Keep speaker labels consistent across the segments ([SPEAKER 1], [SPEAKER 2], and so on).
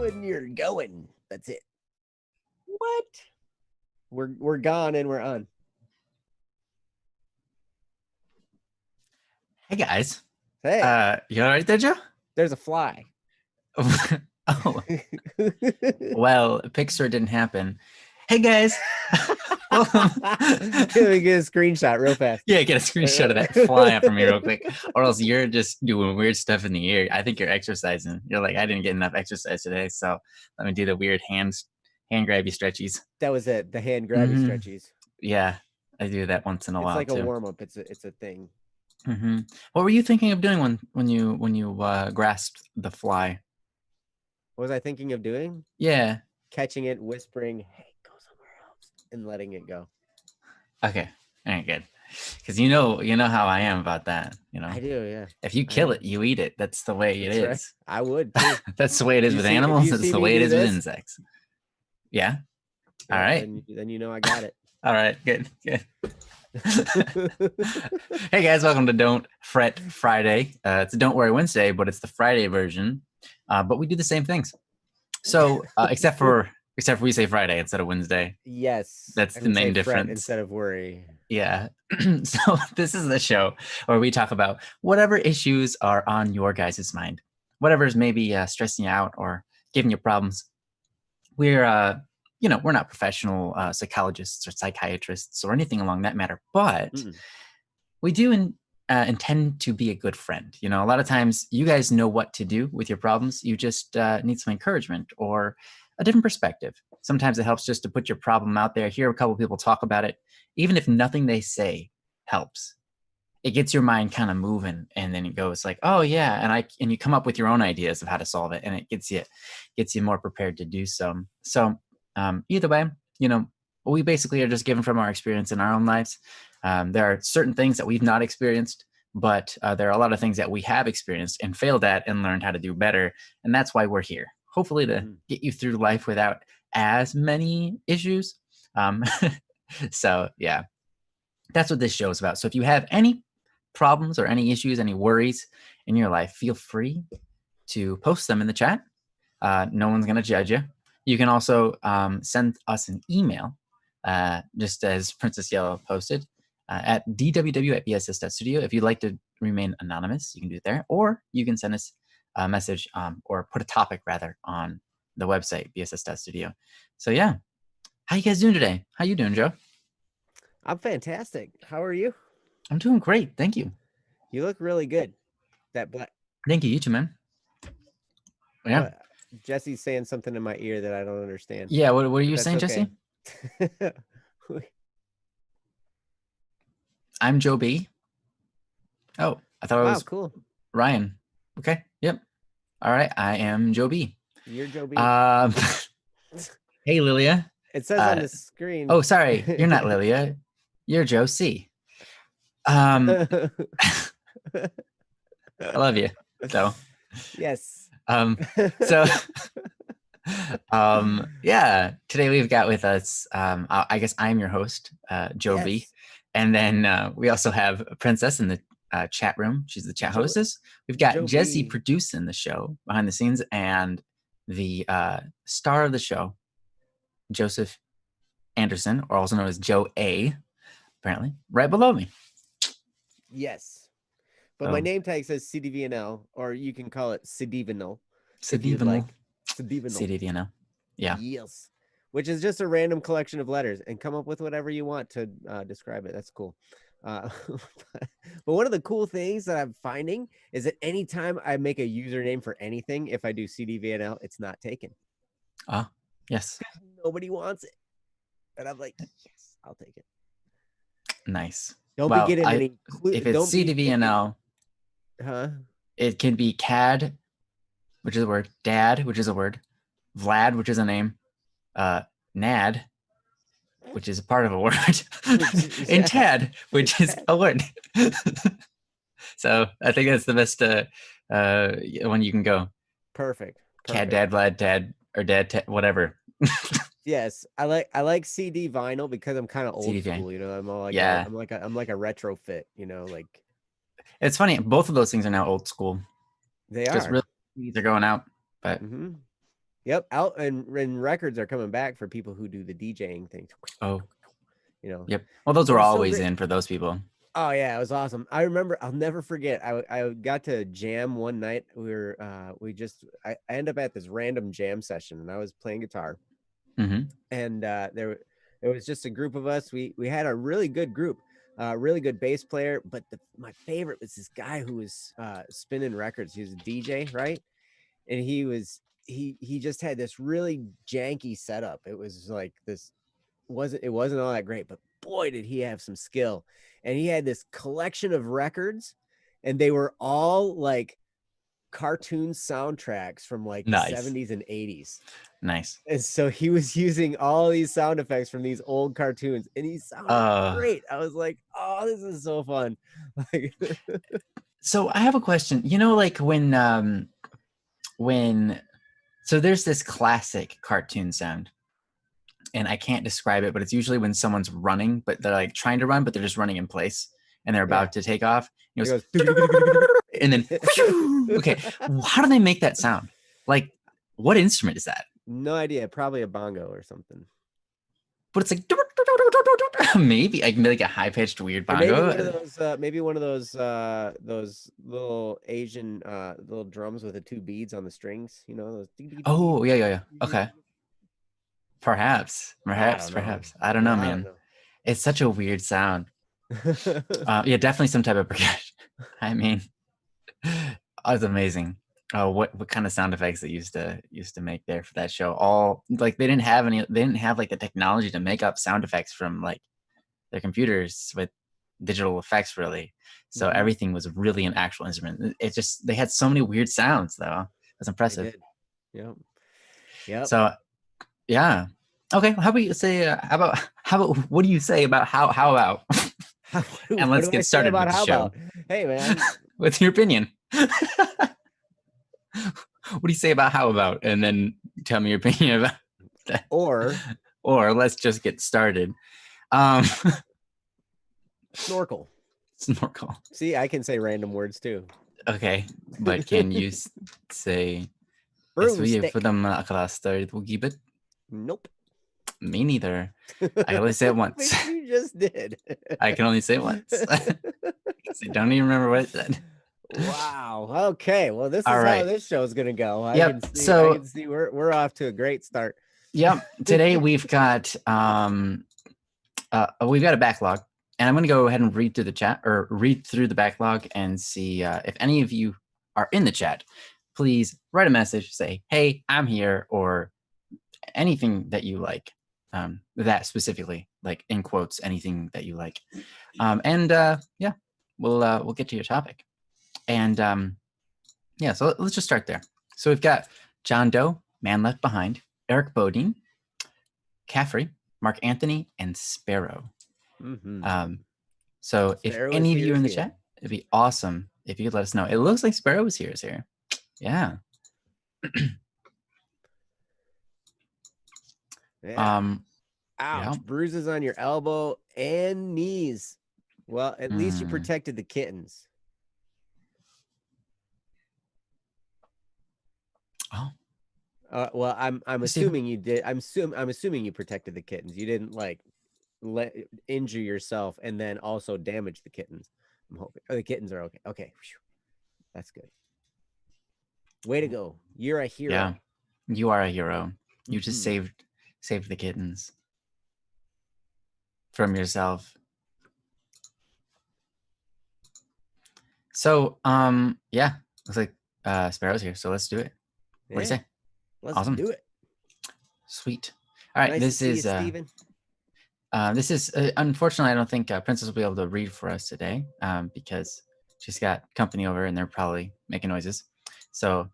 [SPEAKER 1] when you're going. That's it.
[SPEAKER 2] What?
[SPEAKER 1] We're gone and we're on.
[SPEAKER 3] Hey guys.
[SPEAKER 1] Hey,
[SPEAKER 3] You all right there, Joe?
[SPEAKER 1] there's a fly.
[SPEAKER 3] Oh, well, Pixar didn't happen. Hey guys. Welcome.
[SPEAKER 1] Can we get a screenshot real fast?
[SPEAKER 3] Yeah, get a screenshot of that fly up from me real quick. Or else you're just doing weird stuff in the air. I think you're exercising. You're like, I didn't get enough exercise today, so let me do the weird hand grabby stretchies.
[SPEAKER 1] That was it. The hand grabby
[SPEAKER 3] Mhm.
[SPEAKER 1] stretchies.
[SPEAKER 3] Yeah, I do that once in a
[SPEAKER 1] It's
[SPEAKER 3] while
[SPEAKER 1] like
[SPEAKER 3] too.
[SPEAKER 1] a warm up. It's a thing.
[SPEAKER 3] What were you thinking of doing when you grasped the fly?
[SPEAKER 1] What was I thinking of doing?
[SPEAKER 3] Yeah.
[SPEAKER 1] Catching it, whispering, "Hey, go somewhere else," and letting it go.
[SPEAKER 3] Okay. All right, good. Because you know how I am about that.
[SPEAKER 1] I do, yeah.
[SPEAKER 3] If you kill it, you eat it. That's the way it is.
[SPEAKER 1] Right. I would too.
[SPEAKER 3] That's the way it is with animals. That's the way it is with insects. Yeah. All right.
[SPEAKER 1] Then you know I got it.
[SPEAKER 3] All right. Good. Hey guys, welcome to Don't Fret Friday. It's a Don't Worry Wednesday, but it's the Friday version. But we do the same things. So except for we say Friday instead of Wednesday.
[SPEAKER 1] Yes.
[SPEAKER 3] That's the main difference.
[SPEAKER 1] Instead of worry.
[SPEAKER 3] Yeah. So this is the show where we talk about whatever issues are on your guys' mind, whatever's maybe stressing you out or giving you problems. We're we're not professional psychologists or psychiatrists or anything along that matter, but we do intend to be a good friend. A lot of times you guys know what to do with your problems. You just need some encouragement or a different perspective. Sometimes it helps just to put your problem out there, hear a couple people talk about it. Even if nothing they say helps, it gets your mind kind of moving, and then it goes like, oh yeah, and you come up with your own ideas of how to solve it, and it gets you more prepared to do so. So either way, we basically are just given from our experience in our own lives. There are certain things that we've not experienced, but there are a lot of things that we have experienced and failed at and learned how to do better. And that's why we're here, hopefully to get you through life without as many issues. So yeah, that's what this show is about. So if you have any problems or any issues, any worries in your life, feel free to post them in the chat. No one's going to judge you. You can also send us an email, just as Princess Yellow posted, at dww@bss.studio. If you'd like to remain anonymous, you can do it there. Or you can send us a message or put a topic, rather, on the website, bss.studio. So yeah, how you guys doing today? How you doing, Joe?
[SPEAKER 1] I'm fantastic. How are you?
[SPEAKER 3] I'm doing great. Thank you.
[SPEAKER 1] You look really good. That black.
[SPEAKER 3] Thank you. You too, man. Yeah.
[SPEAKER 1] Jesse's saying something in my ear that I don't understand.
[SPEAKER 3] Yeah. What are you saying, okay. Jesse? I'm Joe B. Oh, I thought it was
[SPEAKER 1] cool.
[SPEAKER 3] Ryan. Okay. Yep. All right. I am Joe B.
[SPEAKER 1] You're Joe B.
[SPEAKER 3] Hey, Lilia.
[SPEAKER 1] It says on the screen.
[SPEAKER 3] Oh, sorry. You're not Lilia. You're Joe C. I love you. So.
[SPEAKER 1] Yes.
[SPEAKER 3] So. Yeah. Today we've got with us. I guess I'm your host, Joe B. And then we also have Princess in the chat room. She's the chat hostess. We've got Jesse producing the show behind the scenes, and the star of the show, Joseph Anderson, or also known as Joe A, apparently, right below me.
[SPEAKER 1] Yes. But my name tag says CDVNL, or you can call it CDVNL.
[SPEAKER 3] CDVNL.
[SPEAKER 1] CDVNL.
[SPEAKER 3] Yeah.
[SPEAKER 1] Yes. Which is just a random collection of letters, and come up with whatever you want to describe it. That's cool. But one of the cool things that I'm finding is that anytime I make a username for anything, if I do CDVNL, it's not taken.
[SPEAKER 3] Yes.
[SPEAKER 1] Nobody wants it. And I'm like, yes, I'll take it.
[SPEAKER 3] Nice.
[SPEAKER 1] Don't be getting any
[SPEAKER 3] if it's CDVNL, it can be CAD, which is a word, Dad, which is a word, Vlad, which is a name, Nad, which is a part of a word, and Tad, which is a word. So I think that's the best one you can go.
[SPEAKER 1] Perfect.
[SPEAKER 3] Cad, Dad, Vlad, Dad, or Dad, whatever.
[SPEAKER 1] Yes, I like CD vinyl because I'm kind of old school. I'm all like, I'm like a retrofit. Like.
[SPEAKER 3] It's funny. Both of those things are now old school.
[SPEAKER 1] They are.
[SPEAKER 3] Just really they're going out, but.
[SPEAKER 1] Yep. Out and records are coming back for people who do the DJing thing.
[SPEAKER 3] Oh,
[SPEAKER 1] You know,
[SPEAKER 3] yep. Well, those
[SPEAKER 1] it
[SPEAKER 3] were
[SPEAKER 1] was so
[SPEAKER 3] always
[SPEAKER 1] great.
[SPEAKER 3] in for those people.
[SPEAKER 1] Oh yeah, it was awesome. I remember. I'll never forget. I got to jam one night. I ended up at this random jam session, and I was playing guitar,
[SPEAKER 3] Mm-hmm.
[SPEAKER 1] and there was just a group of us. We had a really good group, really good bass player. But my favorite was this guy who was spinning records. He was a DJ, right? And he just had this really janky setup. It was like this wasn't all that great, but boy did he have some skill. And he had this collection of records, and they were all like cartoon soundtracks from like the
[SPEAKER 3] Nice.
[SPEAKER 1] 70s and 80s.
[SPEAKER 3] Nice.
[SPEAKER 1] And so he was using all these sound effects from these old cartoons, and he sounded great. I was like, oh, this is so fun. Like,
[SPEAKER 3] so I have a question. You know, like when so there's this classic cartoon sound, and I can't describe it, but it's usually when someone's running, but they're like trying to run, but they're just running in place and they're about to take off. It goes, and then okay, how do they make that sound? Like, what instrument is that?
[SPEAKER 1] No idea. Probably a bongo or something.
[SPEAKER 3] But it's like maybe like a high pitched weird bongo.
[SPEAKER 1] Maybe one of those little Asian little drums with the two beads on the strings. You know those.
[SPEAKER 3] Oh yeah. Okay. Perhaps. I don't know, man. It's such a weird sound. Yeah, definitely some type of percussion. I mean, it's amazing. Oh, what kind of sound effects they used to make there for that show? All like they didn't have like the technology to make up sound effects from like their computers with digital effects, really. So everything was really an actual instrument. It just they had so many weird sounds though. That's impressive.
[SPEAKER 1] Yep.
[SPEAKER 3] So yeah. Okay, how about you say how about what do you say about how about and let's get started with the show.
[SPEAKER 1] Hey man,
[SPEAKER 3] what's your opinion? What do you say about how about, and then tell me your opinion about that. Or let's just get started.
[SPEAKER 1] Snorkel.
[SPEAKER 3] See,
[SPEAKER 1] I can say random words too.
[SPEAKER 3] Okay, but can you say
[SPEAKER 1] broomstick? Nope.
[SPEAKER 3] Me neither. I can only say it once.
[SPEAKER 1] You just did.
[SPEAKER 3] I can only say it once. I don't even remember what I said.
[SPEAKER 1] Wow. Okay. Well, this is how this show is gonna go. I can see we're off to a great start.
[SPEAKER 3] Yep. Today we've got a backlog, and I'm gonna go ahead and read through the chat or read through the backlog and see if any of you are in the chat. Please write a message, say, "Hey, I'm here," or anything that you like. That specifically, like in quotes, anything that you like. Yeah, we'll get to your topic. And yeah, so let's just start there. So we've got John Doe, Man Left Behind, Eric Bodine, Caffrey, Mark Anthony, and Sparrow. So if any of you are in the chat, it'd be awesome if you could let us know. It looks like Sparrow is here. Yeah.
[SPEAKER 1] Yeah. Ouch. Bruises on your elbow and knees. Well, at least you protected the kittens.
[SPEAKER 3] Oh.
[SPEAKER 1] Well, I'm assuming you did. I'm assuming you protected the kittens. You didn't like injure yourself and then also damage the kittens. I'm hoping. Oh, the kittens are okay. Okay. That's good. Way to go. You're a hero.
[SPEAKER 3] Yeah. You are a hero. You just saved the kittens from yourself. So, yeah, looks like Sparrow's here. So let's do it. What do you say?
[SPEAKER 1] Let's do it.
[SPEAKER 3] Sweet. All right.
[SPEAKER 1] Nice to see you, Steven.
[SPEAKER 3] This is unfortunately, I don't think Princess will be able to read for us today because she's got company over and they're probably making noises. So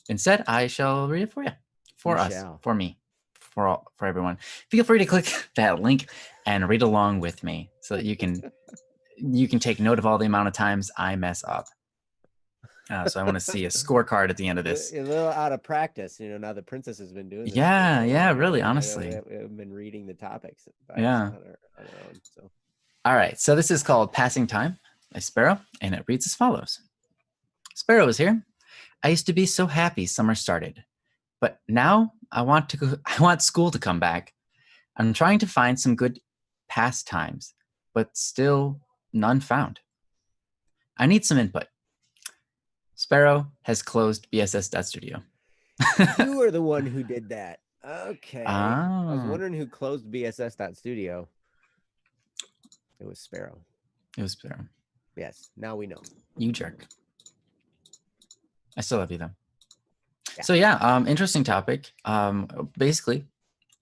[SPEAKER 3] instead, I shall read it for you. For me, for everyone. Feel free to click that link and read along with me so that you can take note of all the amount of times I mess up. So I want to see a scorecard at the end of this.
[SPEAKER 1] A little out of practice, now the Princess has been doing this.
[SPEAKER 3] Yeah, really, honestly.
[SPEAKER 1] We've been reading the topics.
[SPEAKER 3] On our own, so. All right, so this is called Passing Time by Sparrow, and it reads as follows. Sparrow is here. I used to be so happy summer started. But now I want I want school to come back. I'm trying to find some good pastimes, but still none found. I need some input. Sparrow has closed BSS.studio.
[SPEAKER 1] You are the one who did that. Okay. I was
[SPEAKER 3] Ah,
[SPEAKER 1] wondering who closed BSS.studio. It was Sparrow.
[SPEAKER 3] it was Sparrow.
[SPEAKER 1] Yes, now we know.
[SPEAKER 3] You jerk. I still love you though.
[SPEAKER 1] Yeah.
[SPEAKER 3] So yeah, interesting topic. Basically,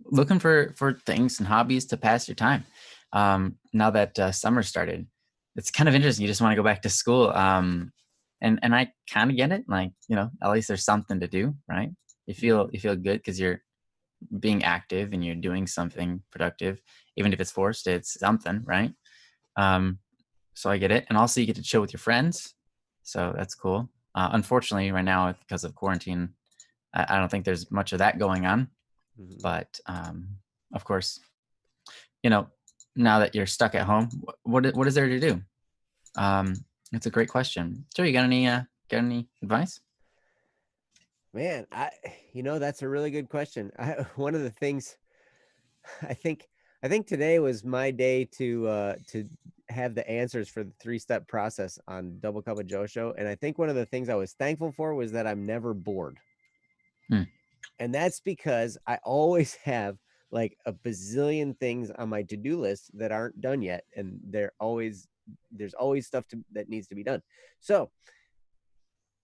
[SPEAKER 3] looking for things and hobbies to pass your time. Now that summer started, it's kind of interesting. You just want to go back to school. And I kind of get it. Like, you know, at least there's something to do, right? You feel good because you're being active and you're doing something productive, even if it's forced. It's something, right? Um, so I get it. And also, you get to chill with your friends, so that's cool. Unfortunately, right now because of quarantine, I don't think there's much of that going on.
[SPEAKER 1] Mhm.
[SPEAKER 3] But of course, you know, now that you're stuck at home, what is there to do? It's a great question. Joe, you got any advice?
[SPEAKER 1] Man, that's a really good question. One of the things I think I think today was my day to have the answers for the 3-step process on Double Cup of Joe show. And I think one of the things I was thankful for was that I'm never bored.
[SPEAKER 3] Hmm.
[SPEAKER 1] And that's because I always have like a bazillion things on my to-do list that aren't done yet. And there's always stuff that needs to be done. So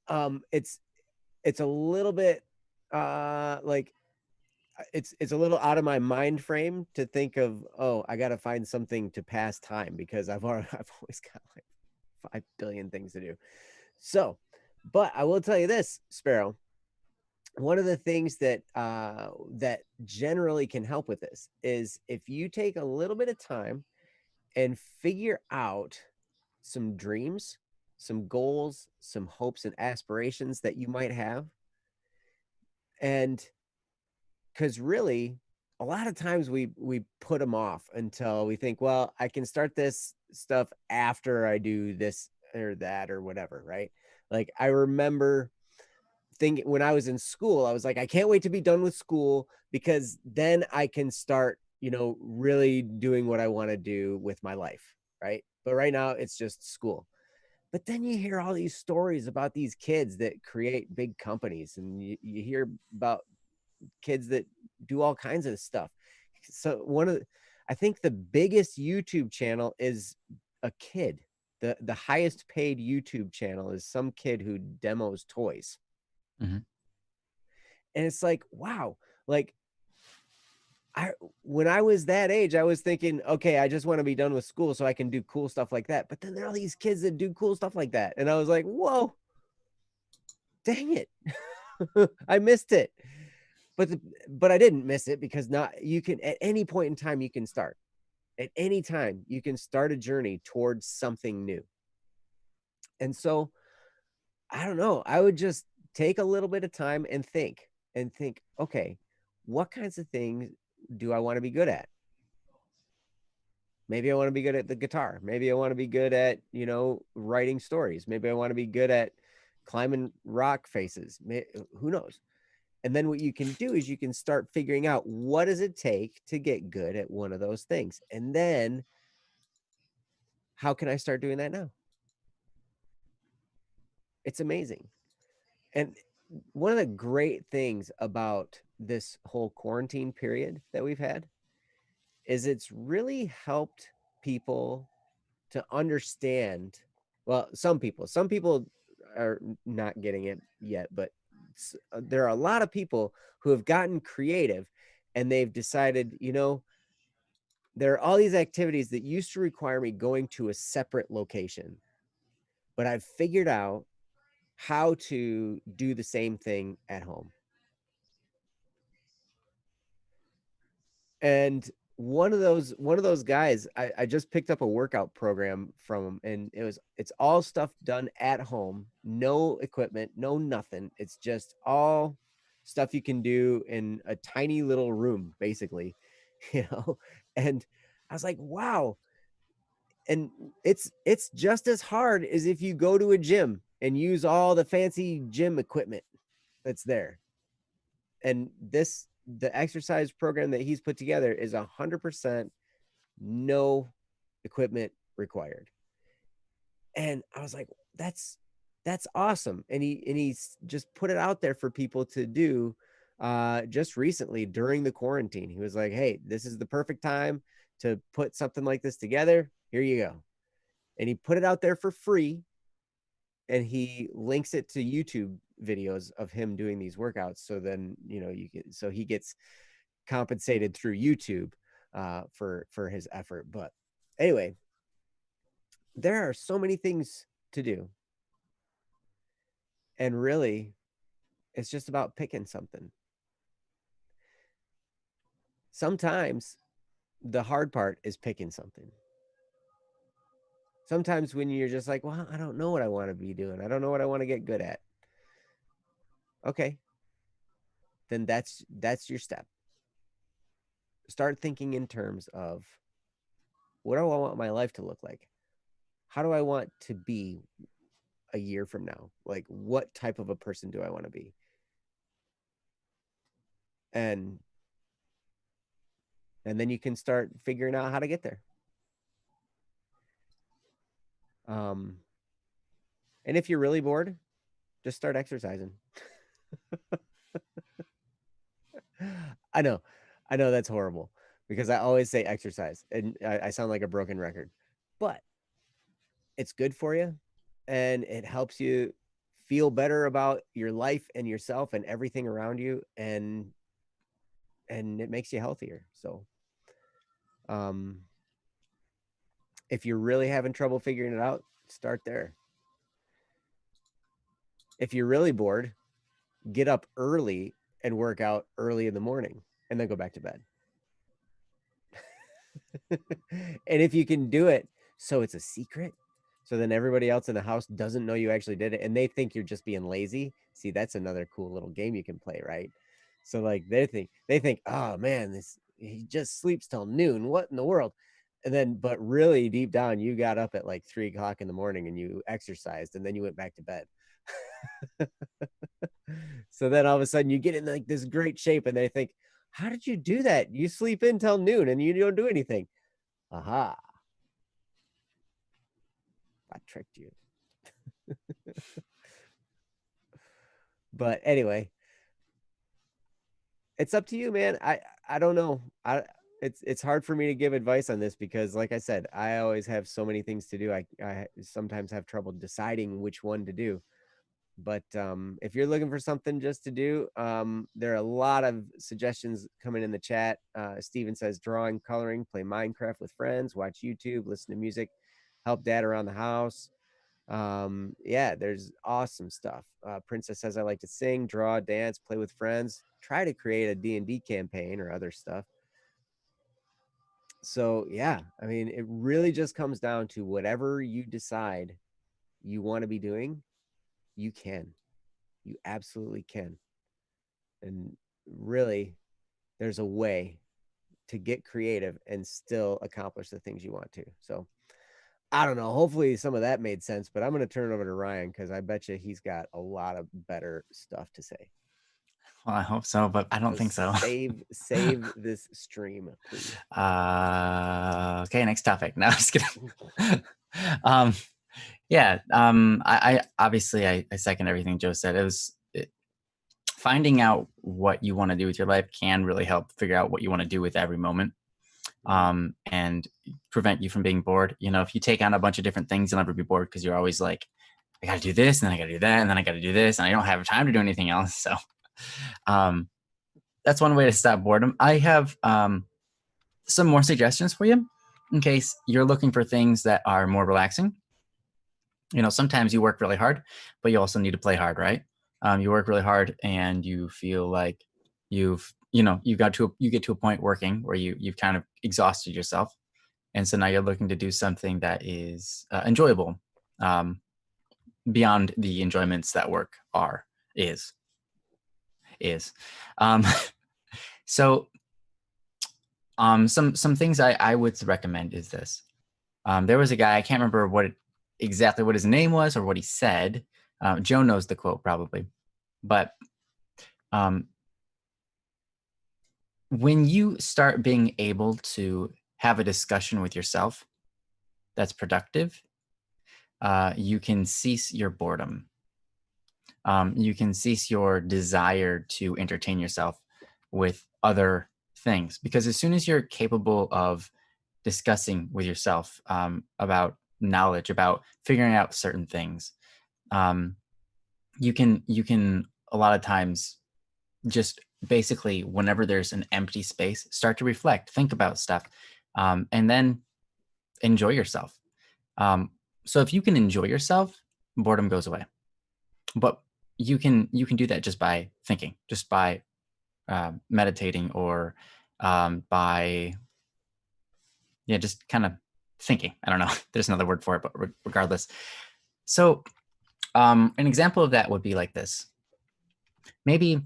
[SPEAKER 1] it's a little bit like it's a little out of my mind frame to think of, oh, I got to find something to pass time because I've always got like 5 billion things to do. So, but I will tell you this, Sparrow, one of the things that generally can help with this is if you take a little bit of time and figure out some dreams, some goals, some hopes and aspirations that you might have. And because really a lot of times we put them off until we think, well, I can start this stuff after I do this or that or whatever, right? Like I remember thinking when I was in school, I was like, I can't wait to be done with school because then I can start, really doing what I want to do with my life, right? But right now it's just school. But then you hear all these stories about these kids that create big companies, and you hear about kids that do all kinds of stuff. So I think the biggest YouTube channel is a kid. The highest paid YouTube channel is some kid who demos toys.
[SPEAKER 3] Mm-hmm.
[SPEAKER 1] And it's like, wow, like I when I was that age, I was thinking, okay, I just want to be done with school so I can do cool stuff like that. But then there are all these kids that do cool stuff like that. And I was like, whoa, dang it. I missed it. But I didn't miss it because not you can at any point in time you can start. At any time you can start a journey towards something new. And so I don't know, I would just take a little bit of time and think, okay, what kinds of things do I want to be good at? Maybe I want to be good at the guitar. Maybe I want to be good at, writing stories. Maybe I want to be good at climbing rock faces. Who knows? And then what you can do is you can start figuring out what does it take to get good at one of those things. And then how can I start doing that now? It's amazing. And one of the great things about this whole quarantine period that we've had is it's really helped people to understand. Well, some people are not getting it yet, but there are a lot of people who have gotten creative and they've decided, there are all these activities that used to require me going to a separate location, but I've figured out how to do the same thing at home. And one of those guys, I just picked up a workout program from him, and it's all stuff done at home, no equipment, no nothing. It's just all stuff you can do in a tiny little room, basically, you know. And I was like, wow. And it's just as hard as if you go to a gym and use all the fancy gym equipment that's there. And the exercise program that he's put together is 100% no equipment required. And I was like, that's awesome. And he's just put it out there for people to do just recently during the quarantine. He was like, hey, this is the perfect time to put something like this together. Here you go. And he put it out there for free, and he links it to YouTube videos of him doing these workouts. So then, so he gets compensated through YouTube for his effort. But anyway, there are so many things to do. And really, it's just about picking something. Sometimes the hard part is picking something. Sometimes when you're just like, well, I don't know what I want to be doing. I don't know what I want to get good at. Okay. Then that's your step. Start thinking in terms of, what do I want my life to look like? How do I want to be a year from now? Like, what type of a person do I want to be? And then you can start figuring out how to get there. And if you're really bored, just start exercising. I know that's horrible, because I always say exercise and I sound like a broken record, but it's good for you, and it helps you feel better about your life and yourself and everything around you, and it makes you healthier. So if you're really having trouble figuring it out, start there. If you're really bored, get up early and work out early in the morning, and then go back to bed. And if you can do it so it's a secret, so then everybody else in the house doesn't know you actually did it, and they think you're just being lazy. See, that's another cool little game you can play, right? So like they think, oh man, he just sleeps till noon. What in the world? And then, but really deep down, you got up at like 3 o'clock in the morning and you exercised, and then you went back to bed. So then all of a sudden you get in like this great shape, and they think, how did you do that? You sleep in till noon and you don't do anything. Aha. I tricked you. But anyway, it's up to you, man. I don't know. It's hard for me to give advice on this, because like I said, I always have so many things to do. I sometimes have trouble deciding which one to do. But if you're looking for something just to do, there are a lot of suggestions coming in the chat. Steven says drawing, coloring, play Minecraft with friends, watch YouTube, listen to music, help dad around the house. Yeah, there's awesome stuff. Princess says, I like to sing, draw, dance, play with friends, try to create a D&D campaign or other stuff. So yeah, I mean, it really just comes down to whatever you decide you want to be doing, you absolutely can. And really, there's a way to get creative and still accomplish the things you want to. So I don't know. Hopefully some of that made sense, but I'm going to turn it over to Ryan, because I bet you he's got a lot of better stuff to say.
[SPEAKER 3] Well, I hope so, but I don't think so.
[SPEAKER 1] Save this stream, please.
[SPEAKER 3] Okay, next topic. No, I'm just kidding. Yeah. I obviously I second everything Joe said. Finding out what you want to do with your life can really help figure out what you want to do with every moment. And prevent you from being bored. You know, if you take on a bunch of different things, you'll never be bored, because you're always like, I got to do this, and then I got to do that, and then I got to do this, and I don't have time to do anything else. So that's one way to stop boredom. I have some more suggestions for you in case you're looking for things that are more relaxing. You know, sometimes you work really hard, but you also need to play hard, right? You work really hard and you feel like you get to a point working where you've kind of exhausted yourself. And so now you're looking to do something that is enjoyable, beyond the enjoyments that work is. So some things I would recommend is this. There was a guy, I can't remember exactly what his name was or what he said. Joe knows the quote probably, but when you start being able to have a discussion with yourself that's productive, you can cease your boredom. You can cease your desire to entertain yourself with other things, because as soon as you're capable of discussing with yourself about knowledge, about figuring out certain things, um, you can a lot of times just basically, whenever there's an empty space, start to reflect, think about stuff, and then enjoy yourself. Um, so if you can enjoy yourself, boredom goes away. But you can do that just by thinking, just by meditating, or by just kind of thinking. I don't know. There's another word for it, but regardless. So an example of that would be like this. Maybe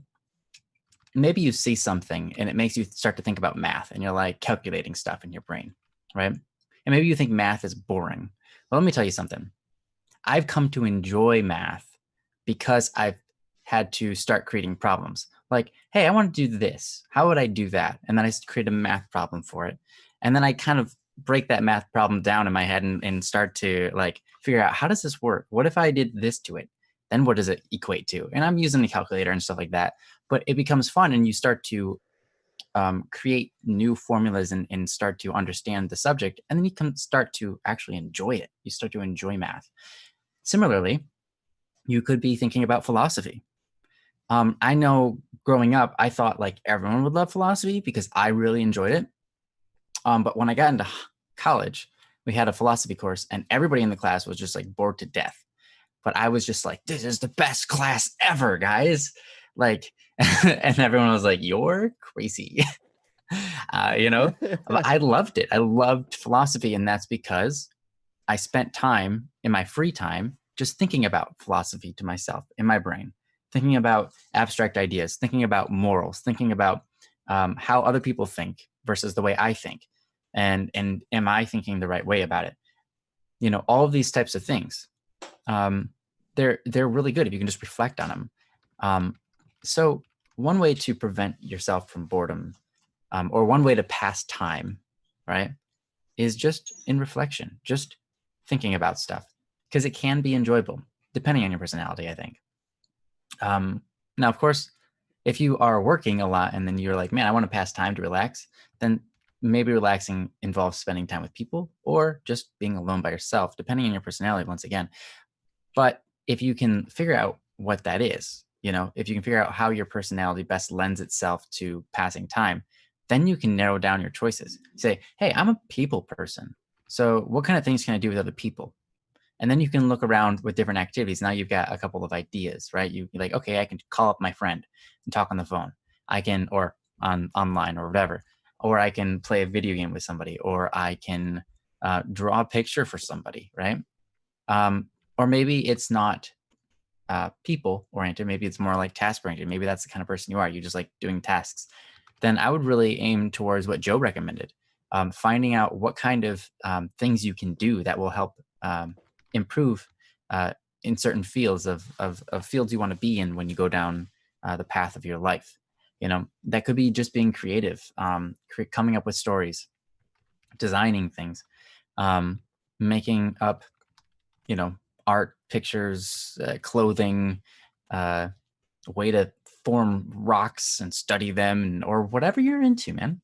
[SPEAKER 3] you see something and it makes you start to think about math, and you're like calculating stuff in your brain, right? And maybe you think math is boring. Well, let me tell you something. I've come to enjoy math because I've had to start creating problems. Like, hey, I want to do this. How would I do that? And then I create a math problem for it. And then I kind of break that math problem down in my head and start to like figure out, how does this work? What if I did this to it? Then what does it equate to? And I'm using a calculator and stuff like that. But it becomes fun, and you start to create new formulas and start to understand the subject. And then you can start to actually enjoy it. You start to enjoy math. Similarly, you could be thinking about philosophy. I know growing up, I thought like everyone would love philosophy because I really enjoyed it. But when I got into college, we had a philosophy course, and everybody in the class was just like bored to death. But I was just like, this is the best class ever, guys. Like, and everyone was like, you're crazy. But I loved it. I loved philosophy. And that's because I spent time in my free time just thinking about philosophy to myself in my brain, thinking about abstract ideas, thinking about morals, thinking about how other people think versus the way I think, and am I thinking the right way about it? All of these types of things. They're really good if you can just reflect on them. So one way to prevent yourself from boredom, or one way to pass time, right, is just in reflection, just thinking about stuff, because it can be enjoyable depending on your personality, I think. Now, of course, if you are working a lot and then you're like, man, I want to pass time to relax, then maybe relaxing involves spending time with people or just being alone by yourself, depending on your personality, once again. But if you can figure out what that is, if you can figure out how your personality best lends itself to passing time, then you can narrow down your choices. Say, hey, I'm a people person. So what kind of things can I do with other people? And then you can look around with different activities. Now you've got a couple of ideas, right? You're like, okay, I can call up my friend and talk on the phone. I can, or online or whatever, or I can play a video game with somebody, or I can draw a picture for somebody, right? Or maybe it's not people oriented. Maybe it's more like task oriented. Maybe that's the kind of person you are. You just like doing tasks. Then I would really aim towards what Joe recommended, finding out what kind of things you can do that will help improve in certain fields of fields you want to be in when you go down the path of your life. That could be just being creative, coming up with stories, designing things, making up, art, pictures, clothing, way to form rocks and study them, or whatever you're into, man.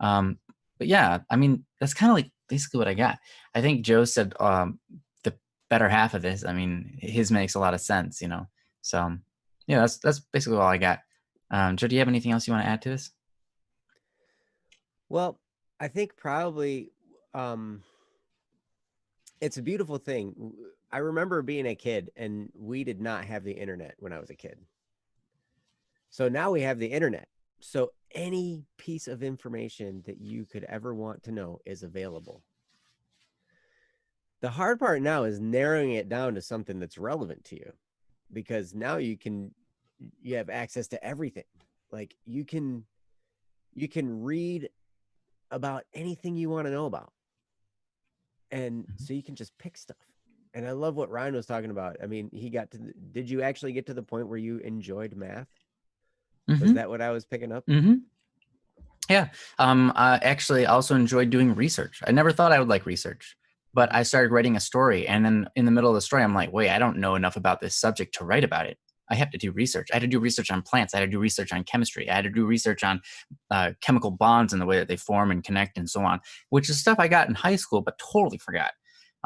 [SPEAKER 3] But yeah, I mean, that's kind of like basically what I got. I think Joe said the better half of this. I mean, his makes a lot of sense, So yeah, that's basically all I got. Joe, do you have anything else you want to add to this?
[SPEAKER 1] Well, I think probably it's a beautiful thing. I remember being a kid and we did not have the internet when I was a kid. So now we have the internet. So any piece of information that you could ever want to know is available. The hard part now is narrowing it down to something that's relevant to you, because now you have access to everything. Like you can read about anything you want to know about. And so you can just pick stuff. And I love what Ryan was talking about. I mean, did you actually get to the point where you enjoyed math? Was
[SPEAKER 3] Mm-hmm.
[SPEAKER 1] that what I was picking up?
[SPEAKER 3] Mm-hmm. Yeah. I actually also enjoyed doing research. I never thought I would like research, but
[SPEAKER 1] Mhm.
[SPEAKER 3] I started writing a story. And then in the middle of the story, I'm like, wait, I don't know enough about this subject to write about it. I have to do research. I had to do research on plants. I had to do research on chemistry. I had to do research on chemical bonds and the way that they form and connect and so on, which is stuff I got in high school, but totally forgot.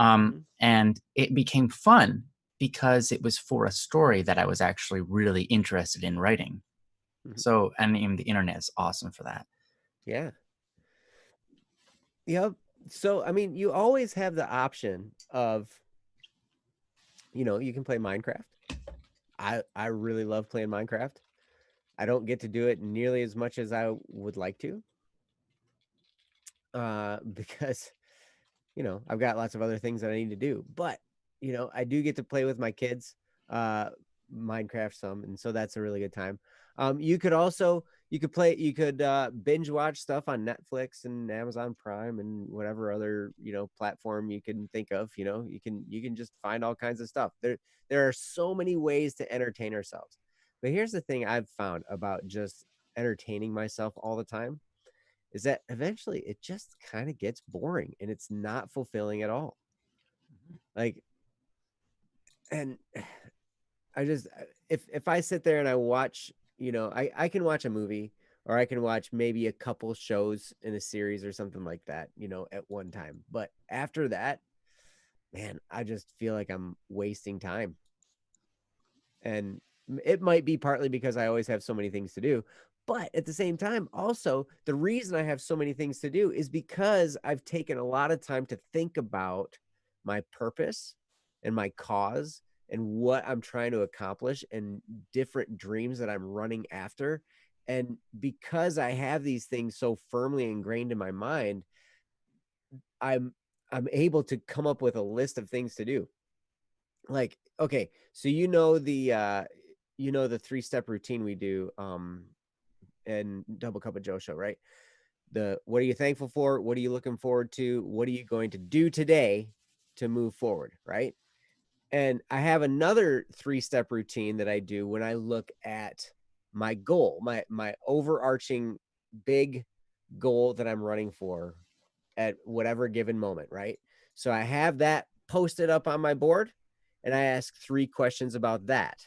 [SPEAKER 1] Mhm.
[SPEAKER 3] And it became fun because it was for a story that I was actually really interested in writing.
[SPEAKER 1] Mhm.
[SPEAKER 3] So, and the internet is awesome for that.
[SPEAKER 1] Yeah. Yep. So, I mean, you always have the option of, you can play Minecraft. I really love playing Minecraft. I don't get to do it nearly as much as I would like to, because I've got lots of other things that I need to do. But I do get to play with my kids, uh, Minecraft some, and so that's a really good time. You could binge watch stuff on Netflix and Amazon Prime and whatever other platform you can think of. You can just find all kinds of stuff. There are so many ways to entertain ourselves. But here's the thing I've found about just entertaining myself all the time is that eventually it just kind of gets boring and it's not fulfilling at all. Like, and I just if I sit there and I watch, I can watch a movie or I can watch maybe a couple shows in a series or something like that, at one time. But after that, man, I just feel like I'm wasting time. And it might be partly because I always have so many things to do. But at the same time, also, the reason I have so many things to do is because I've taken a lot of time to think about my purpose and my cause and what I'm trying to accomplish and different dreams that I'm running after. And because I have these things so firmly ingrained in my mind, I'm I'm able to come up with a list of things to do. Like, okay, so the 3-step routine we do and Double Cup of Joe show, right? The what are you thankful for? What are you looking forward to? What are you going to do today to move forward, right? And I have another 3-step routine that I do when I look at my goal, my overarching big goal that I'm running for at whatever given moment, right? So I have that posted up on my board and I ask 3 questions about that.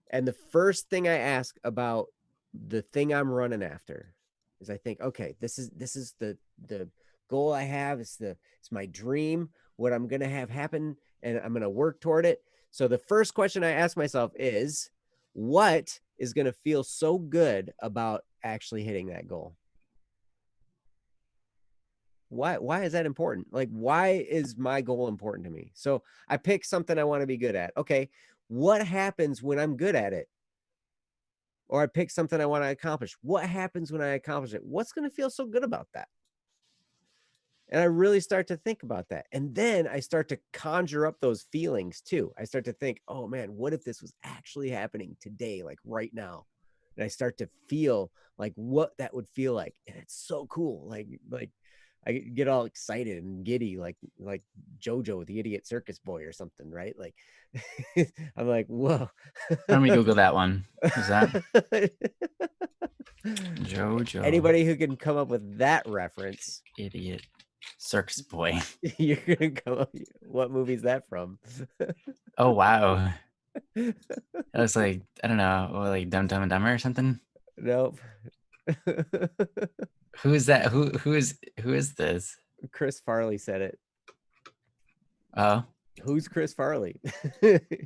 [SPEAKER 1] And the first thing I ask about the thing I'm running after is I think, okay, this is the goal I have. It's my dream, what I'm gonna have happen, and I'm gonna work toward it. So the first question I ask myself is, what is gonna feel so good about actually hitting that goal? Why is that important? Like, why is my goal important to me? So I pick something I want to be good at. Okay, what happens when I'm good at it? Or I pick something I want to accomplish. What happens when I accomplish it? What's going to feel so good about that? And I really start to think about that. And then I start to conjure up those feelings too. I start to think, oh man, what if this was actually happening today, like right now? And I start to feel like what that would feel like. And it's so cool. Like I get all excited and giddy, like JoJo, the Idiot Circus Boy, or something, right? Like I'm like, whoa.
[SPEAKER 3] Let me Google that one. Who's that? Jojo,
[SPEAKER 1] Anybody who can come up with that reference,
[SPEAKER 3] idiot, circus boy.
[SPEAKER 1] you're gonna come up. What movie's that from?
[SPEAKER 3] Oh wow, that was like I don't know, like Dumb and Dumber or something.
[SPEAKER 1] Nope.
[SPEAKER 3] Who is that? Who is this?
[SPEAKER 1] Chris Farley said it.
[SPEAKER 3] Oh
[SPEAKER 1] Who's Chris Farley?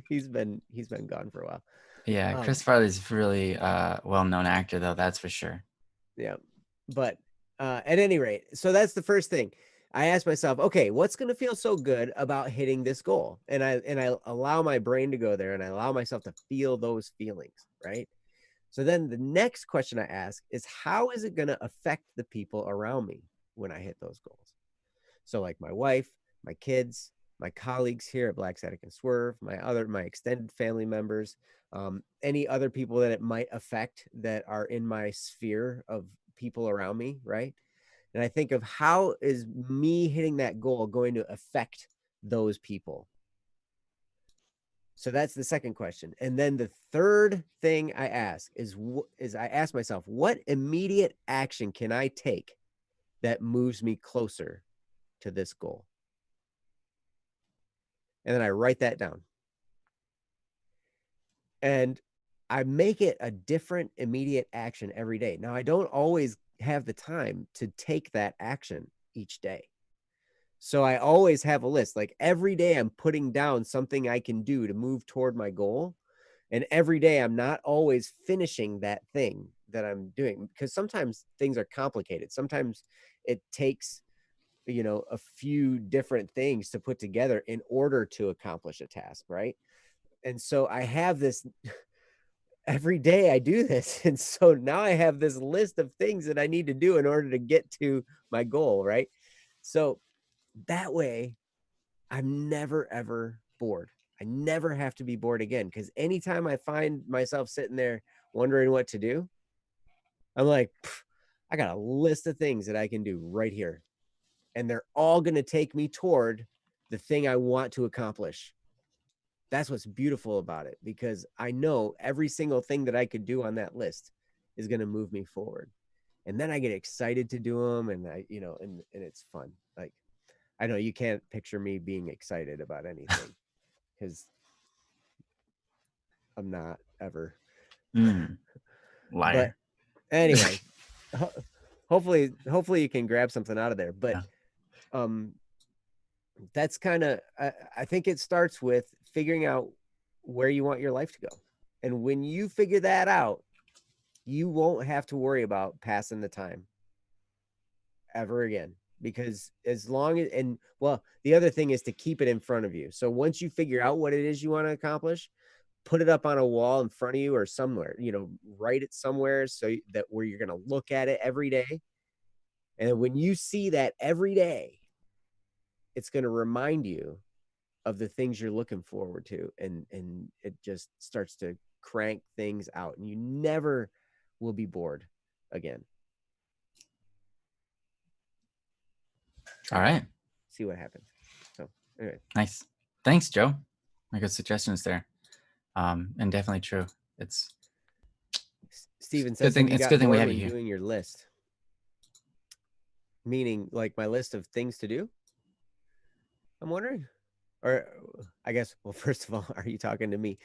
[SPEAKER 1] he's been gone for a while.
[SPEAKER 3] yeah,
[SPEAKER 1] Um,
[SPEAKER 3] Chris Farley's really well-known actor though, that's for sure.
[SPEAKER 1] yeah, but at any rate, so that's the first thing. I ask myself, okay, what's going to feel so good about hitting this goal? And I allow my brain to go there, and I allow myself to feel those feelings, right? So then the next question I ask is, how is it going to affect the people around me when I hit those goals? So like my wife, my kids, my colleagues here at Black Static and Swerve, my extended family members, any other people that it might affect that are in my sphere of people around me, right? And I think of, how is me hitting that goal going to affect those people? So that's the second question. And then the third thing I ask is I ask myself, what immediate action can I take that moves me closer to this goal? And then I write that down. And I make it a different immediate action every day. Now, I don't always have the time to take that action each day. So I always have a list. Like every day, I'm putting down something I can do to move toward my goal. And every day, I'm not always finishing that thing that I'm doing, because sometimes things are complicated. Sometimes it takes, a few different things to put together in order to accomplish a task, right? And so I have this every day I do this. And so now I have this list of things that I need to do in order to get to my goal, right? So that way I'm never ever bored. I never have to be bored again, because anytime I find myself sitting there wondering what to do, I'm like, I got a list of things that I can do right here. And they're all going to take me toward the thing I want to accomplish. That's what's beautiful about it, because I know every single thing that I could do on that list is going to move me forward. And then I get excited to do them, and and it's fun. Like, I know you can't picture me being excited about anything, because I'm not ever. But
[SPEAKER 3] Liar.
[SPEAKER 1] anyway, hopefully you can grab something out of there. But
[SPEAKER 3] Yeah.
[SPEAKER 1] um that's kind of, I think it starts with figuring out where you want your life to go. And when you figure that out, you won't have to worry about passing the time ever again. Because as long as, and well, the other thing is to keep it in front of you. So once you figure out what it is you want to accomplish, put it up on a wall in front of you or somewhere, write it somewhere so that where you're going to look at it every day. And when you see that every day, it's going to remind you of the things you're looking forward to, and it just starts to crank things out, and you never will be bored again.
[SPEAKER 3] All right.
[SPEAKER 1] See what happens. So anyway,
[SPEAKER 3] Nice. Thanks, Joe. My good suggestions there. And definitely true. It's
[SPEAKER 1] Steven
[SPEAKER 3] good
[SPEAKER 1] says, have
[SPEAKER 3] thing.
[SPEAKER 1] you
[SPEAKER 3] It's a
[SPEAKER 1] got
[SPEAKER 3] good thing we
[SPEAKER 1] bored
[SPEAKER 3] have you
[SPEAKER 1] when
[SPEAKER 3] here.
[SPEAKER 1] doing your list? Meaning like my list of things to do, I'm wondering. Or I guess, well, first of all, are you talking to me?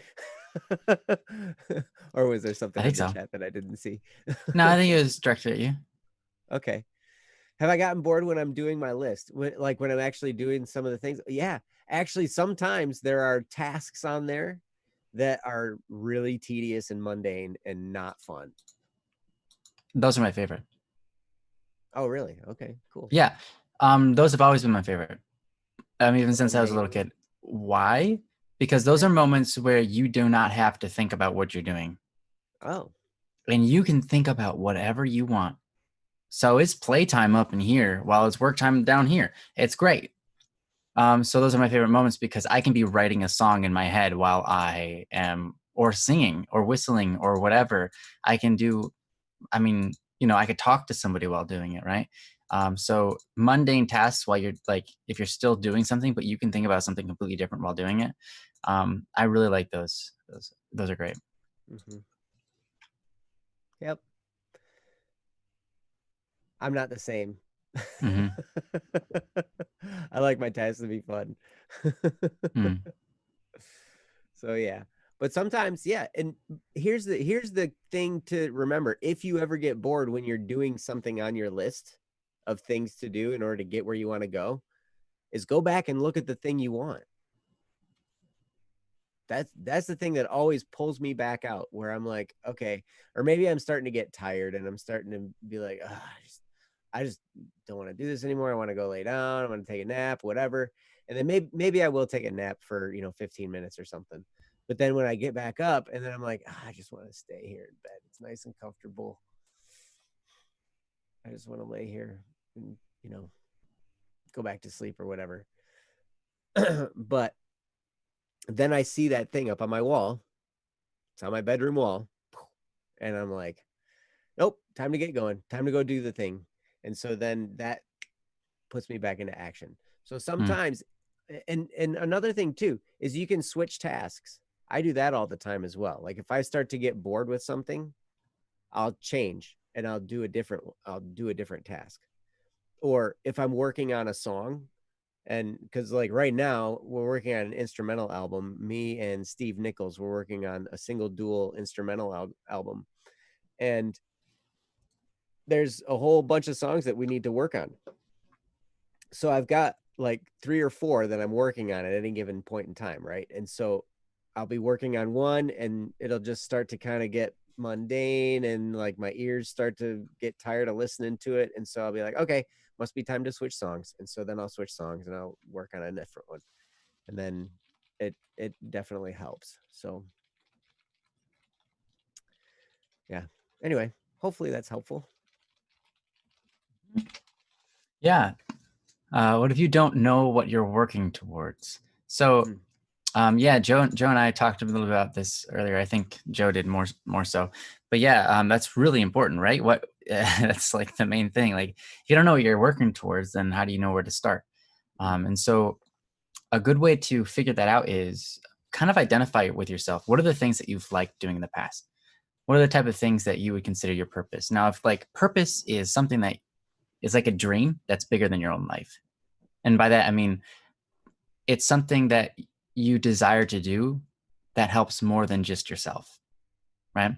[SPEAKER 1] Or was there
[SPEAKER 3] I
[SPEAKER 1] something in
[SPEAKER 3] think
[SPEAKER 1] the
[SPEAKER 3] so.
[SPEAKER 1] chat that I didn't see?
[SPEAKER 3] No, I think it was directed at you.
[SPEAKER 1] Okay. Have I gotten bored when I'm doing my list? Like when I'm actually doing some of the things? Yeah, actually, sometimes there are tasks on there that are really tedious and mundane and not fun.
[SPEAKER 3] Those are my favorite.
[SPEAKER 1] Oh, really? Okay, cool.
[SPEAKER 3] Yeah. Those have always been my favorite. Even since I was a little
[SPEAKER 1] Mundane.
[SPEAKER 3] kid. Why? Because those
[SPEAKER 1] Yeah.
[SPEAKER 3] are moments where you do not have to think about what you're doing.
[SPEAKER 1] Oh,
[SPEAKER 3] And you can think about whatever you want. So it's playtime up in here while it's work time down here. It's great. So those are my favorite moments because I can be writing a song in my head while I am or singing or whistling or whatever. I can do, I could talk to somebody while doing it, right? So mundane tasks while you're like, if you're still doing something, but you can think about something completely different while doing it. I really like those. Those are great.
[SPEAKER 1] mm-hmm. Yep. I'm not the same.
[SPEAKER 3] Mm-hmm.
[SPEAKER 1] I like my tasks to be fun.
[SPEAKER 3] Mm.
[SPEAKER 1] So yeah. But sometimes, yeah, and here's the thing to remember. If you ever get bored when you're doing something on your list of things to do in order to get where you want to go, is go back and look at the thing you want. That's the thing that always pulls me back out, where I'm like, okay, or maybe I'm starting to get tired and I'm starting to be like, I just don't want to do this anymore. I want to go lay down. I want to take a nap, whatever. And then maybe I will take a nap for 15 minutes or something. But then when I get back up, and then I'm like, I just want to stay here in bed. It's nice and comfortable. I just want to lay here and go back to sleep or whatever. But then I see that thing up on my wall. It's on my bedroom wall, and I'm like, nope, time to get going. Time to go do the thing. And so then that puts me back into action. So
[SPEAKER 3] Mm.
[SPEAKER 1] sometimes, And another thing too is you can switch tasks. I do that all the time as well. Like if I start to get bored with something, I'll change and I'll do a different task. Or if I'm working on a song, and because like right now we're working on an instrumental album, me and Steve Nichols, we're working on a single dual instrumental album, and there's a whole bunch of songs that we need to work on. So I've got like 3 or 4 that I'm working on at any given point in time, right? And so I'll be working on one and it'll just start to kind of get mundane and like my ears start to get tired of listening to it. And so I'll be like, okay, must be time to switch songs. And so then I'll switch songs and I'll work on a different one. And then it definitely helps. So yeah. Anyway, hopefully that's helpful.
[SPEAKER 3] Yeah. What if you don't know what you're working towards? So, yeah, Joe and I talked a little about this earlier. I think Joe did more so, but yeah, that's really important, right? What that's like the main thing. Like, if you don't know what you're working towards, then how do you know where to start? And so, a good way to figure that out is kind of identify it with yourself. What are the things that you've liked doing in the past? What are the type of things that you would consider your purpose? Now, if like purpose is something that is like a dream that's bigger than your own life. And by that, I mean, it's something that you desire to do that helps more than just yourself, right?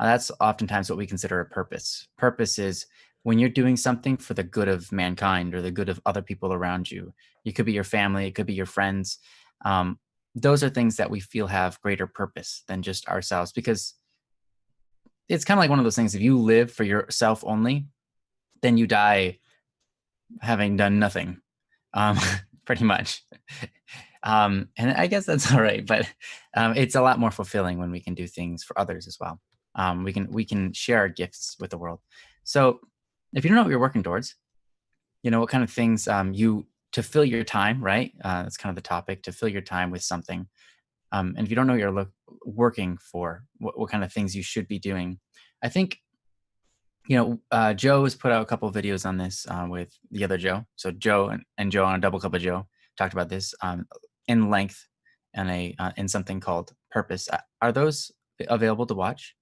[SPEAKER 3] That's oftentimes what we consider a purpose. Purpose is when you're doing something for the good of mankind or the good of other people around you. It could be your family, it could be your friends. Um, those are things that we feel have greater purpose than just ourselves, because it's kind of like one of those things. If you live for yourself only, then you die having done nothing, um, pretty much. And I guess that's all right, but it's a lot more fulfilling when we can do things for others as well. We can share our gifts with the world. So if you don't know what you're working towards, you know what kind of things you to fill your time, right? That's kind of the topic, to fill your time with something. And if you don't know what you're working for, what kind of things you should be doing, I think Joe has put out a couple of videos on this with the other Joe. So Joe and Joe on a double cup of Joe talked about this in length and in something called Purpose. Are those available to watch?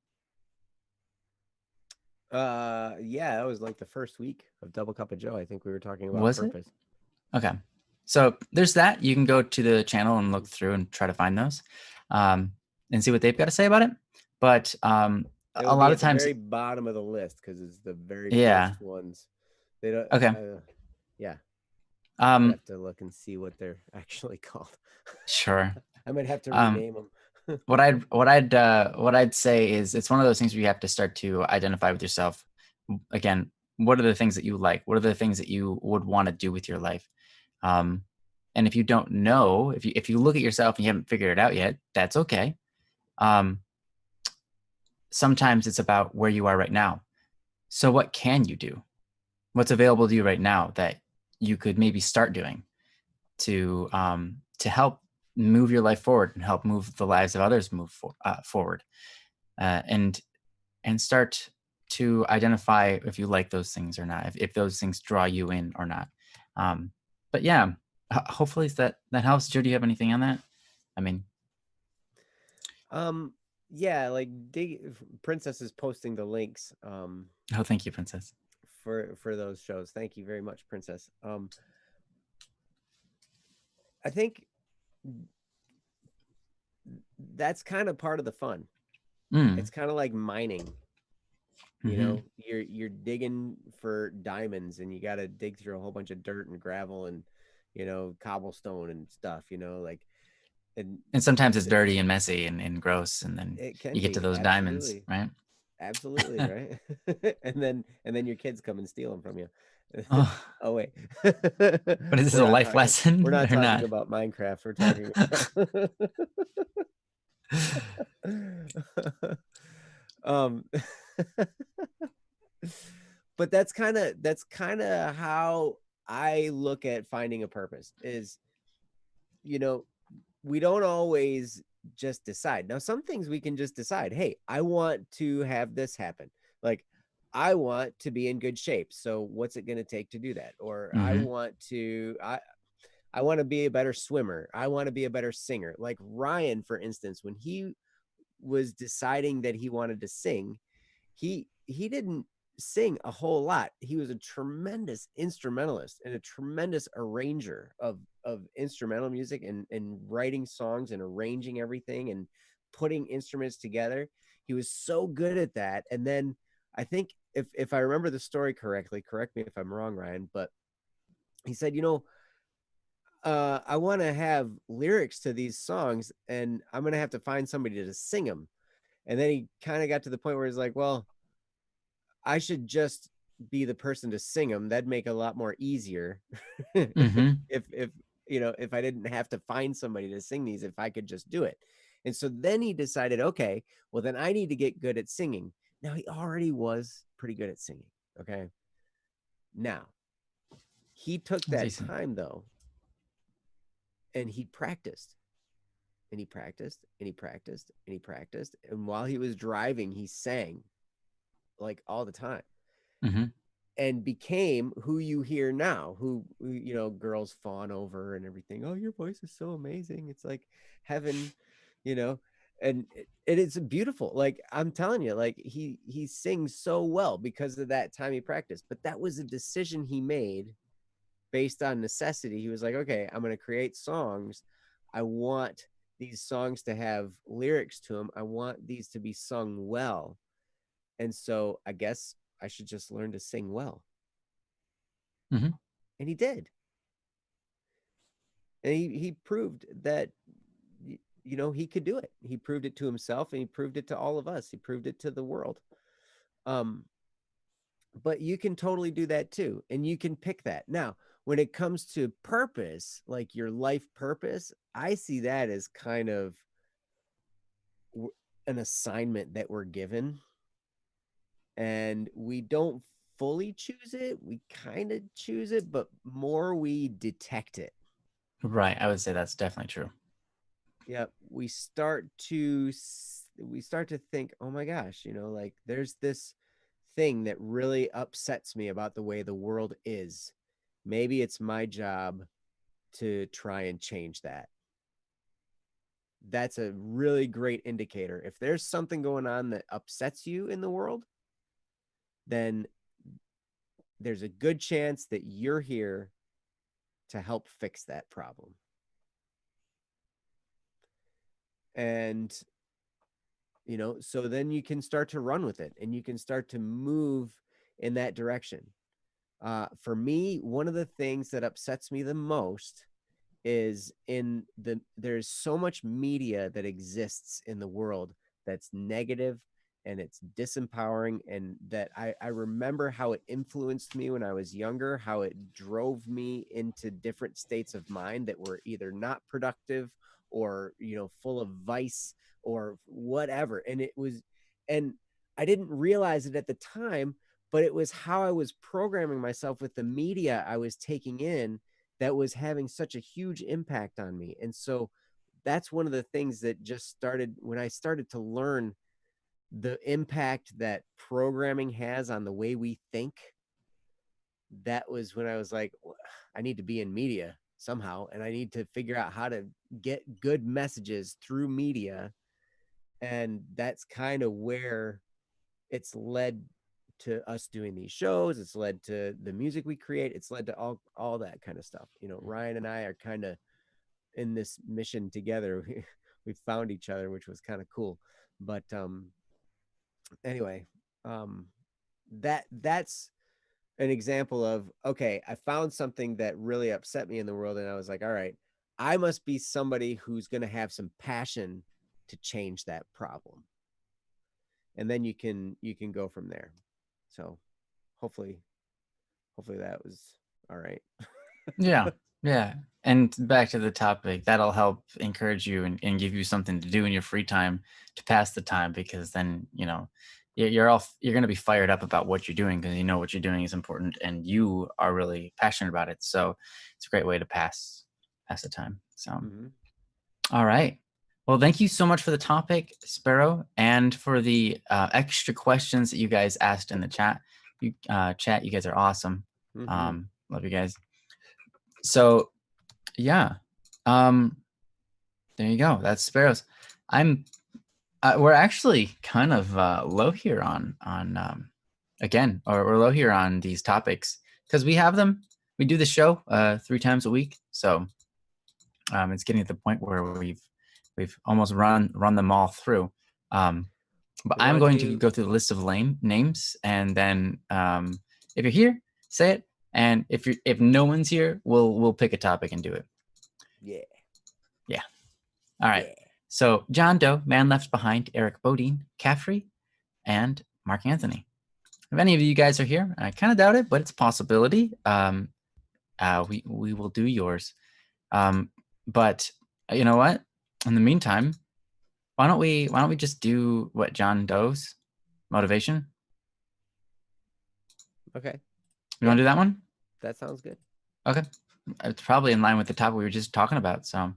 [SPEAKER 1] Yeah, that was like the first week of Double Cup of Joe. I think we were talking about
[SPEAKER 3] Was it?
[SPEAKER 1] purpose.
[SPEAKER 3] Okay. So there's that. You can go to the channel and look through and try to find those and see what they've got to say about it. But
[SPEAKER 1] It'll
[SPEAKER 3] a
[SPEAKER 1] be
[SPEAKER 3] lot
[SPEAKER 1] at
[SPEAKER 3] of
[SPEAKER 1] the
[SPEAKER 3] times,
[SPEAKER 1] very bottom of the list because it's the very
[SPEAKER 3] yeah.
[SPEAKER 1] first ones. They don't.
[SPEAKER 3] Okay.
[SPEAKER 1] Yeah. I
[SPEAKER 3] Um,
[SPEAKER 1] have to look and see what they're actually called.
[SPEAKER 3] sure.
[SPEAKER 1] I might have to rename them.
[SPEAKER 3] What I'd say is it's one of those things where you have to start to identify with yourself. Again, what are the things that you like? What are the things that you would want to do with your life? And if you don't know, if you look at yourself and you haven't figured it out yet, that's okay. Sometimes it's about where you are right now. So what can you do? What's available to you right now that you could maybe start doing to help move your life forward and help move the lives of others forward, and start to identify if you like those things or not, if those things draw you in or not. But yeah, hopefully that helps. Joe, do you have anything on that? I mean,
[SPEAKER 1] yeah, like Princess is posting the links.
[SPEAKER 3] oh, thank you, Princess.
[SPEAKER 1] For those shows. Thank you very much, Princess. I think that's kind of part of the fun. It's kind of like mining. You know, you're digging for diamonds and you got to dig through a whole bunch of dirt and gravel and cobblestone and stuff, like
[SPEAKER 3] and sometimes it's dirty and messy and gross, and then you get to those diamonds, right?
[SPEAKER 1] Absolutely, right? and then your kids come and steal them from you.
[SPEAKER 3] Oh,
[SPEAKER 1] Oh wait.
[SPEAKER 3] but is this a life lesson
[SPEAKER 1] We're not
[SPEAKER 3] or
[SPEAKER 1] talking
[SPEAKER 3] not?
[SPEAKER 1] about Minecraft. We're talking um but that's kind of how I look at finding a purpose is, we don't always just decide. Now, some things we can just decide, hey, I want to have this happen. Like, I want to be in good shape. So what's it going to take to do that? Or I I want to be a better swimmer. I want to be a better singer. Like Ryan, for instance, when he was deciding that he wanted to sing, he didn't sing a whole lot. He was a tremendous instrumentalist and a tremendous arranger of instrumental music and writing songs and arranging everything and putting instruments together. He was so good at that. And then I think if I remember the story correctly, correct me if I'm wrong, Ryan, but he said, I want to have lyrics to these songs and I'm going to have to find somebody to sing them. And then he kind of got to the point where he's like, well, I should just be the person to sing them. That'd make it a lot more easier.
[SPEAKER 3] Mm-hmm.
[SPEAKER 1] if I didn't have to find somebody to sing these, if I could just do it. And so then he decided, okay, well then I need to get good at singing. Now he already was pretty good at singing. Okay. Now he took that
[SPEAKER 3] Decent.
[SPEAKER 1] time though, and he practiced and he practiced and he practiced and he practiced. And while he was driving, he sang like all the time
[SPEAKER 3] Mm-hmm.
[SPEAKER 1] and became who you hear now, who girls fawn over and everything. Oh, your voice is so amazing. It's like heaven, you know, and it's beautiful. Like I'm telling you, like he sings so well because of that time he practiced. But that was a decision he made based on necessity. He was like, okay, I'm going to create songs. I want these songs to have lyrics to them. I want these to be sung well. And so I guess I should just learn to sing well.
[SPEAKER 3] Mm-hmm.
[SPEAKER 1] And he did. And he proved that he could do it. He proved it to himself and he proved it to all of us. He proved it to the world. But you can totally do that too. And you can pick that. Now, when it comes to purpose, like your life purpose, I see that as kind of an assignment that we're given. And we don't fully choose it. We kind of choose it, but more we detect it.
[SPEAKER 3] Right. I would say that's definitely true.
[SPEAKER 1] Yeah, we start to think, oh my gosh, like there's this thing that really upsets me about the way the world is. Maybe it's my job to try and change that. That's a really great indicator. If there's something going on that upsets you in the world, then there's a good chance that you're here to help fix that problem. And so then you can start to run with it and you can start to move in that direction. For me, one of the things that upsets me the most is there's so much media that exists in the world that's negative and it's disempowering, and that I remember how it influenced me when I was younger, how it drove me into different states of mind that were either not productive or full of vice or whatever. And I didn't realize it at the time, but it was how I was programming myself with the media I was taking in that was having such a huge impact on me. And so that's one of the things that just started when I started to learn the impact that programming has on the way we think. That was when I was like, I need to be in media somehow, and I need to figure out how to get good messages through media. And that's kind of where it's led to us doing these shows. It's led to the music we create. It's led to all that kind of stuff. Ryan and I are kind of in this mission together. We found each other, which was kind of cool. But anyway, that's an example of, okay, I found something that really upset me in the world, and I was like, all right, I must be somebody who's going to have some passion to change that problem. And then you can go from there. So hopefully that was all right.
[SPEAKER 3] Yeah. Yeah. And back to the topic, that'll help encourage you and give you something to do in your free time to pass the time, because then, you're going to be fired up about what you're doing because you know what you're doing is important and you are really passionate about it. So it's a great way to pass the time. So,
[SPEAKER 1] Mm-hmm.
[SPEAKER 3] all right. Well, thank you so much for the topic, Sparrow, and for the extra questions that you guys asked in the chat. You guys are awesome.
[SPEAKER 1] Mm-hmm.
[SPEAKER 3] Love you guys. So Yeah. Um, there you go. That's sparrows. I'm we're actually kind of low here on again, or we're low here on these topics because we have them. We do the show 3 times a week, so it's getting to the point where we've almost run them all through. But
[SPEAKER 1] We
[SPEAKER 3] I'm
[SPEAKER 1] want
[SPEAKER 3] going to
[SPEAKER 1] to.
[SPEAKER 3] go through the list of names, and then if you're here, say it. And if no one's here, we'll pick a topic and do it.
[SPEAKER 1] Yeah.
[SPEAKER 3] Yeah. All right.
[SPEAKER 1] Yeah.
[SPEAKER 3] So John Doe, Man Left Behind, Eric Bodine, Caffrey, and Mark Anthony. If any of you guys are here, I kind of doubt it, but it's a possibility. We will do yours. But you know what? In the meantime, why don't we just do what John Doe's motivation?
[SPEAKER 1] Okay.
[SPEAKER 3] You
[SPEAKER 1] Yeah,
[SPEAKER 3] want to do that one?
[SPEAKER 1] that sounds good.
[SPEAKER 3] Okay. It's probably in line with the topic we were just talking about. So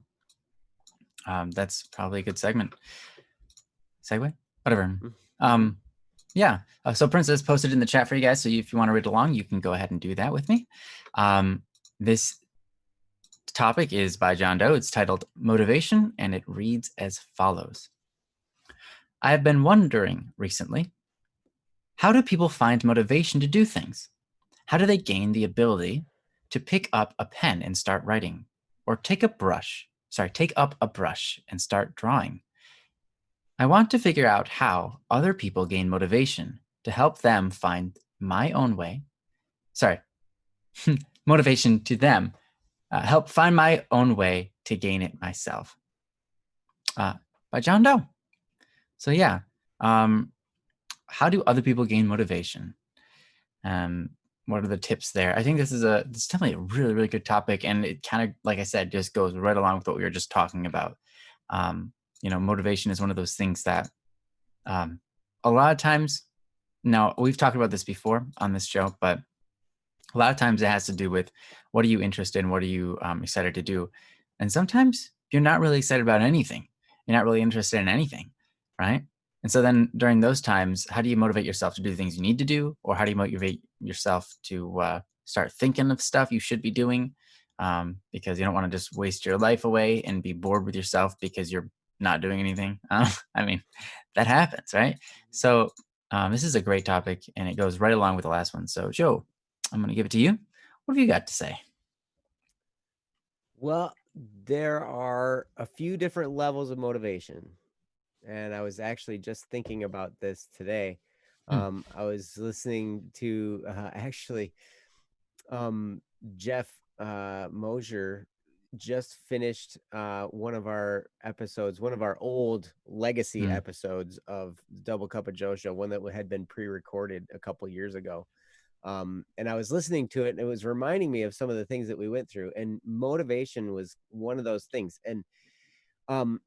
[SPEAKER 3] that's probably a good segue, whatever.
[SPEAKER 1] Mm-hmm.
[SPEAKER 3] Yeah. So Princess posted in the chat for you guys. So if you want to read along, you can go ahead and do that with me. This topic is by John Doe. It's titled Motivation, and it reads as follows. I have been wondering recently, how do people find motivation to do things? How do they gain the ability to pick up a pen and start writing? Or take up a brush and start drawing? I want to figure out how other people gain motivation to help them find my own way. Sorry, motivation to them. Help find my own way to gain it myself. By John Doe. So yeah, how do other people gain motivation? What are the tips there? I think this is definitely a really, really good topic, and it kind of, like I said, just goes right along with what we were just talking about. Motivation is one of those things that a lot of times, now we've talked about this before on this show, but a lot of times it has to do with what are you interested in, what are you excited to do, and sometimes you're not really excited about anything. You're not really interested in anything, right? And so then during those times, how do you motivate yourself to do the things you need to do, or how do you motivate yourself to start thinking of stuff you should be doing? Because you don't want to just waste your life away and be bored with yourself because you're not doing anything. I mean, that happens, right? So this is a great topic, and it goes right along with the last one. So, Joe, I'm going to give it to you. What have you got to say?
[SPEAKER 1] Well, there are a few different levels of motivation. And I was actually just thinking about this today.
[SPEAKER 3] Hmm.
[SPEAKER 1] I was listening to actually um, Jeff Mosier just finished one of our episodes, one of our old legacy
[SPEAKER 3] Hmm.
[SPEAKER 1] episodes of Double Cup of Joe Show, one that had been pre-recorded a couple years ago. And I was listening to it, and it was reminding me of some of the things that we went through, and motivation was one of those things. And um,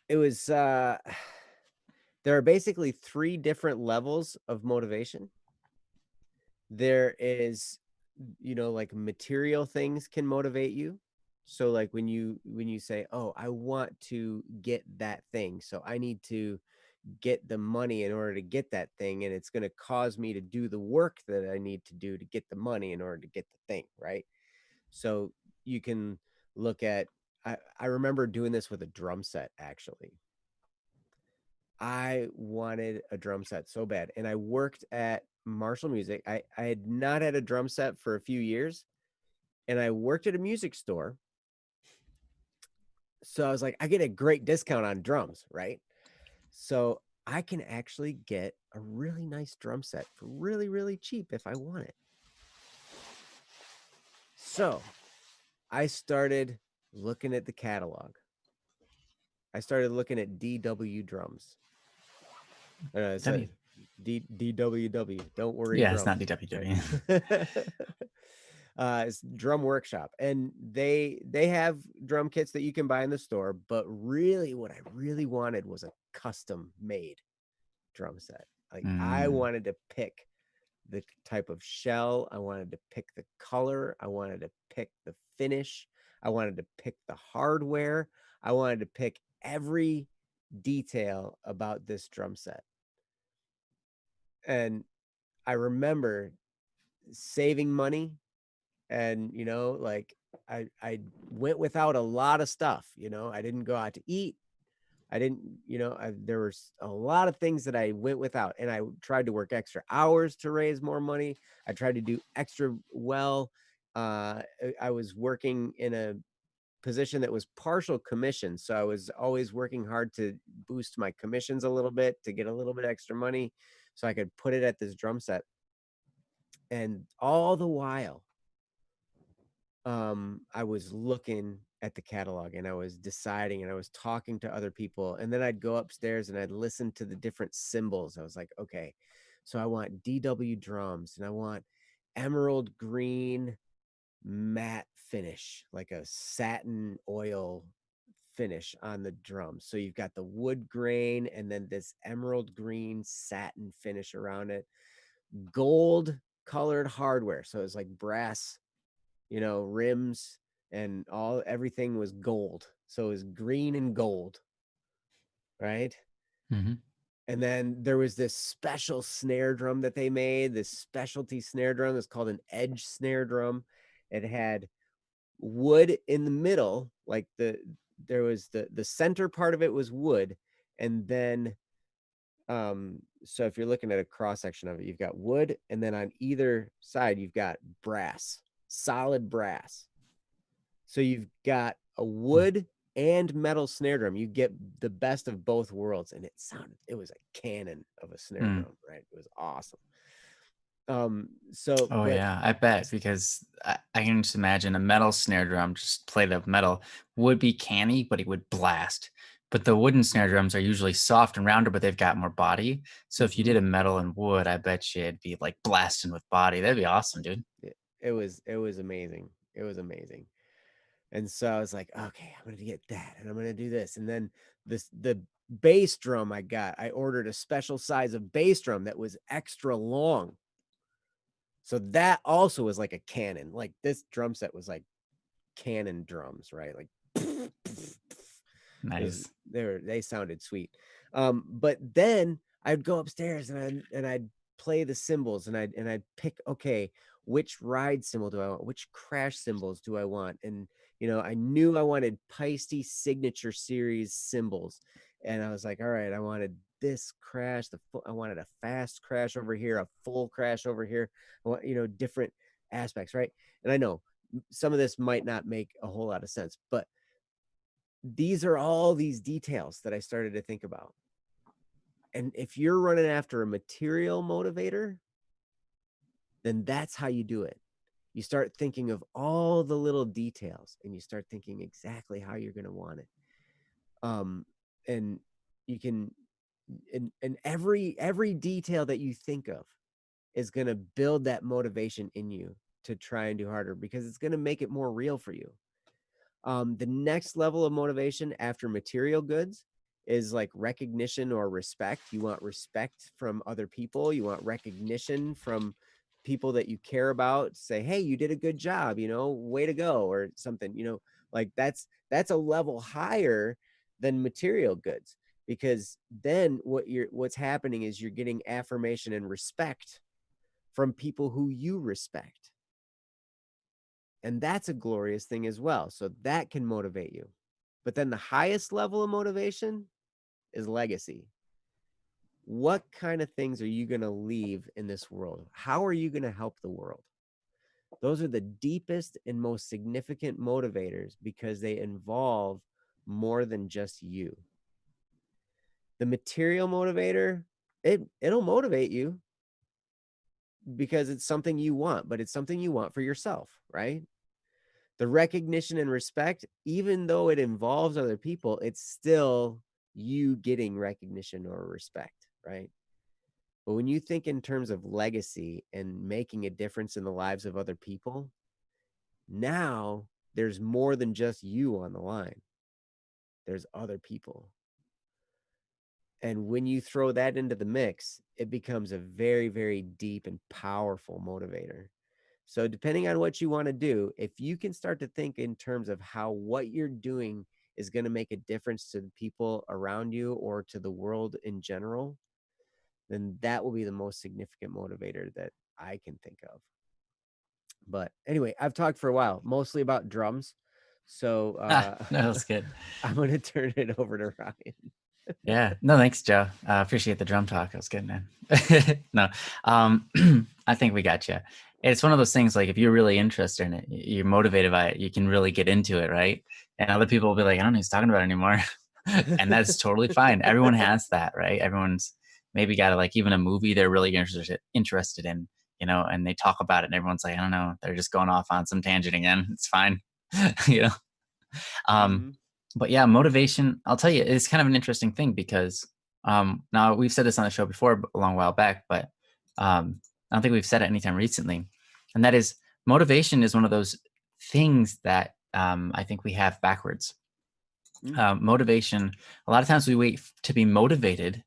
[SPEAKER 1] it was there are basically three different levels of motivation. There is, like material things can motivate you. So like when you say, oh, I want to get that thing, so I need to get the money in order to get that thing, and it's going to cause me to do the work that I need to do to get the money in order to get the thing, right? So you can look at, I remember doing this with a drum set. Actually, I wanted a drum set so bad, and I worked at Marshall Music. I had not had a drum set for a few years, and I worked at a music store. So I was like, I get a great discount on drums, right? So I can actually get a really nice drum set for really, really cheap if I want it. So I started looking at the catalog. I started looking at DW drums. It's a
[SPEAKER 3] W.
[SPEAKER 1] DWW. Don't worry,
[SPEAKER 3] Yeah, it's
[SPEAKER 1] drums.
[SPEAKER 3] not
[SPEAKER 1] Right.
[SPEAKER 3] DWW.
[SPEAKER 1] It's Drum Workshop, and they have drum kits that you can buy in the store. But really, what I really wanted was a custom made drum set. Like I
[SPEAKER 3] Mm,
[SPEAKER 1] wanted to pick the type of shell, I wanted to pick the color, I wanted to pick the finish, I wanted to pick the hardware, I wanted to pick every detail about this drum set. And I remember saving money and like I went without a lot of stuff. I didn't go out to eat. I didn't, there was a lot of things that I went without, and I tried to work extra hours to raise more money. I tried to do extra well. I was working in a position that was partial commission. So I was always working hard to boost my commissions a little bit to get a little bit extra money so I could put it at this drum set. And all the while, I was looking at the catalog and I was deciding and I was talking to other people. And then I'd go upstairs and I'd listen to the different cymbals. I was like, okay, so I want DW drums and I want emerald green matte finish, like a satin oil finish on the drums. So you've got the wood grain and then this emerald green satin finish around it, gold colored hardware. So it's like brass, rims and everything was gold. So it was green and gold, right?
[SPEAKER 3] Mm-hmm.
[SPEAKER 1] And then there was this special snare drum that they made, this specialty snare drum that's called an edge snare drum. It had wood in the middle, like there was the center part of it was wood, and then so if you're looking at a cross section of it, you've got wood, and then on either side you've got brass, solid brass. So you've got a wood and metal snare drum. You get the best of both worlds, and it was a cannon of a snare
[SPEAKER 3] Mm.
[SPEAKER 1] drum, right? It was awesome. So
[SPEAKER 3] Oh
[SPEAKER 1] but
[SPEAKER 3] yeah, I bet, because I can just imagine a metal snare drum just played of metal would be canny, but it would blast. But the wooden snare drums are usually soft and rounder, but they've got more body. So if you
[SPEAKER 1] mhm.
[SPEAKER 3] did a metal and wood, I bet you it'd be like blasting with body. That'd be awesome, dude.
[SPEAKER 1] It was amazing. It was amazing. And so I was like, okay, I'm gonna get that, and I'm gonna do this, and then the bass drum I ordered a special size of bass drum that was extra long. So that also was like a cannon. Like this drum set was like cannon drums, right? Like
[SPEAKER 3] Nice.
[SPEAKER 1] they sounded sweet. But then I'd go upstairs and I'd play the cymbals and I'd pick, okay, which ride cymbal do I want? Which crash cymbals do I want? And I knew I wanted Peisty signature series cymbals. And I was like, all right, I wanted this crash, I wanted a fast crash over here, a full crash over here. I want, different aspects, right? And I know some of this might not make a whole lot of sense, but these are all these details that I started to think about. And if you're running after a material motivator, then that's how you do it. You start thinking of all the little details and you start thinking exactly how you're going to want it. And you can, and every detail that you think of is going to build that motivation in you to try and do harder because it's going to make it more real for you. The next level of motivation after material goods is like recognition or respect. You want respect from other people. You want recognition from people that you care about. Say, hey, you did a good job, way to go, or something, like that's a level higher than material goods because then what's happening is you're getting affirmation and respect from people who you respect. And that's a glorious thing as well. So that can motivate you. But then the highest level of motivation is legacy. What kind of things are you going to leave in this world? How are you going to help the world? Those are the deepest and most significant motivators because they involve more than just you. The material motivator, it'll motivate you because it's something you want, but it's something you want for yourself, right? The recognition and respect, even though it involves other people, it's still you getting recognition or respect, right? But when you think in terms of legacy and making a difference in the lives of other people, now there's more than just you on the line. There's other people. And when you throw that into the mix, it becomes a very, very deep and powerful motivator. So, depending on what you want to do, if you can start to think in terms of how what you're doing is going to make a difference to the people around you or to the world in general, then that will be the most significant motivator that I can think of. But anyway, I've talked for a while, mostly about drums. So
[SPEAKER 3] No, that's good.
[SPEAKER 1] I'm gonna turn it over to Ryan.
[SPEAKER 3] Yeah. No, thanks, Joe. Appreciate the drum talk. That was good, man. No, I think we got you. It's one of those things like if you're really interested in it, you're motivated by it, you can really get into it, right? And other people will be like, I don't know what he's talking about anymore. And that's totally fine. Everyone has that, right? Everyone's maybe got like even a movie they're really interested in, and they talk about it and everyone's like, I don't know, they're just going off on some tangent again. It's fine. you know. Um,
[SPEAKER 1] Hmm.
[SPEAKER 3] but yeah, motivation, I'll tell you, it's kind of an interesting thing because now we've said this on the show before a long while back, but I don't think we've said it anytime recently. And that is motivation is one of those things that I think we have backwards. Motivation, a lot of times we wait to be motivated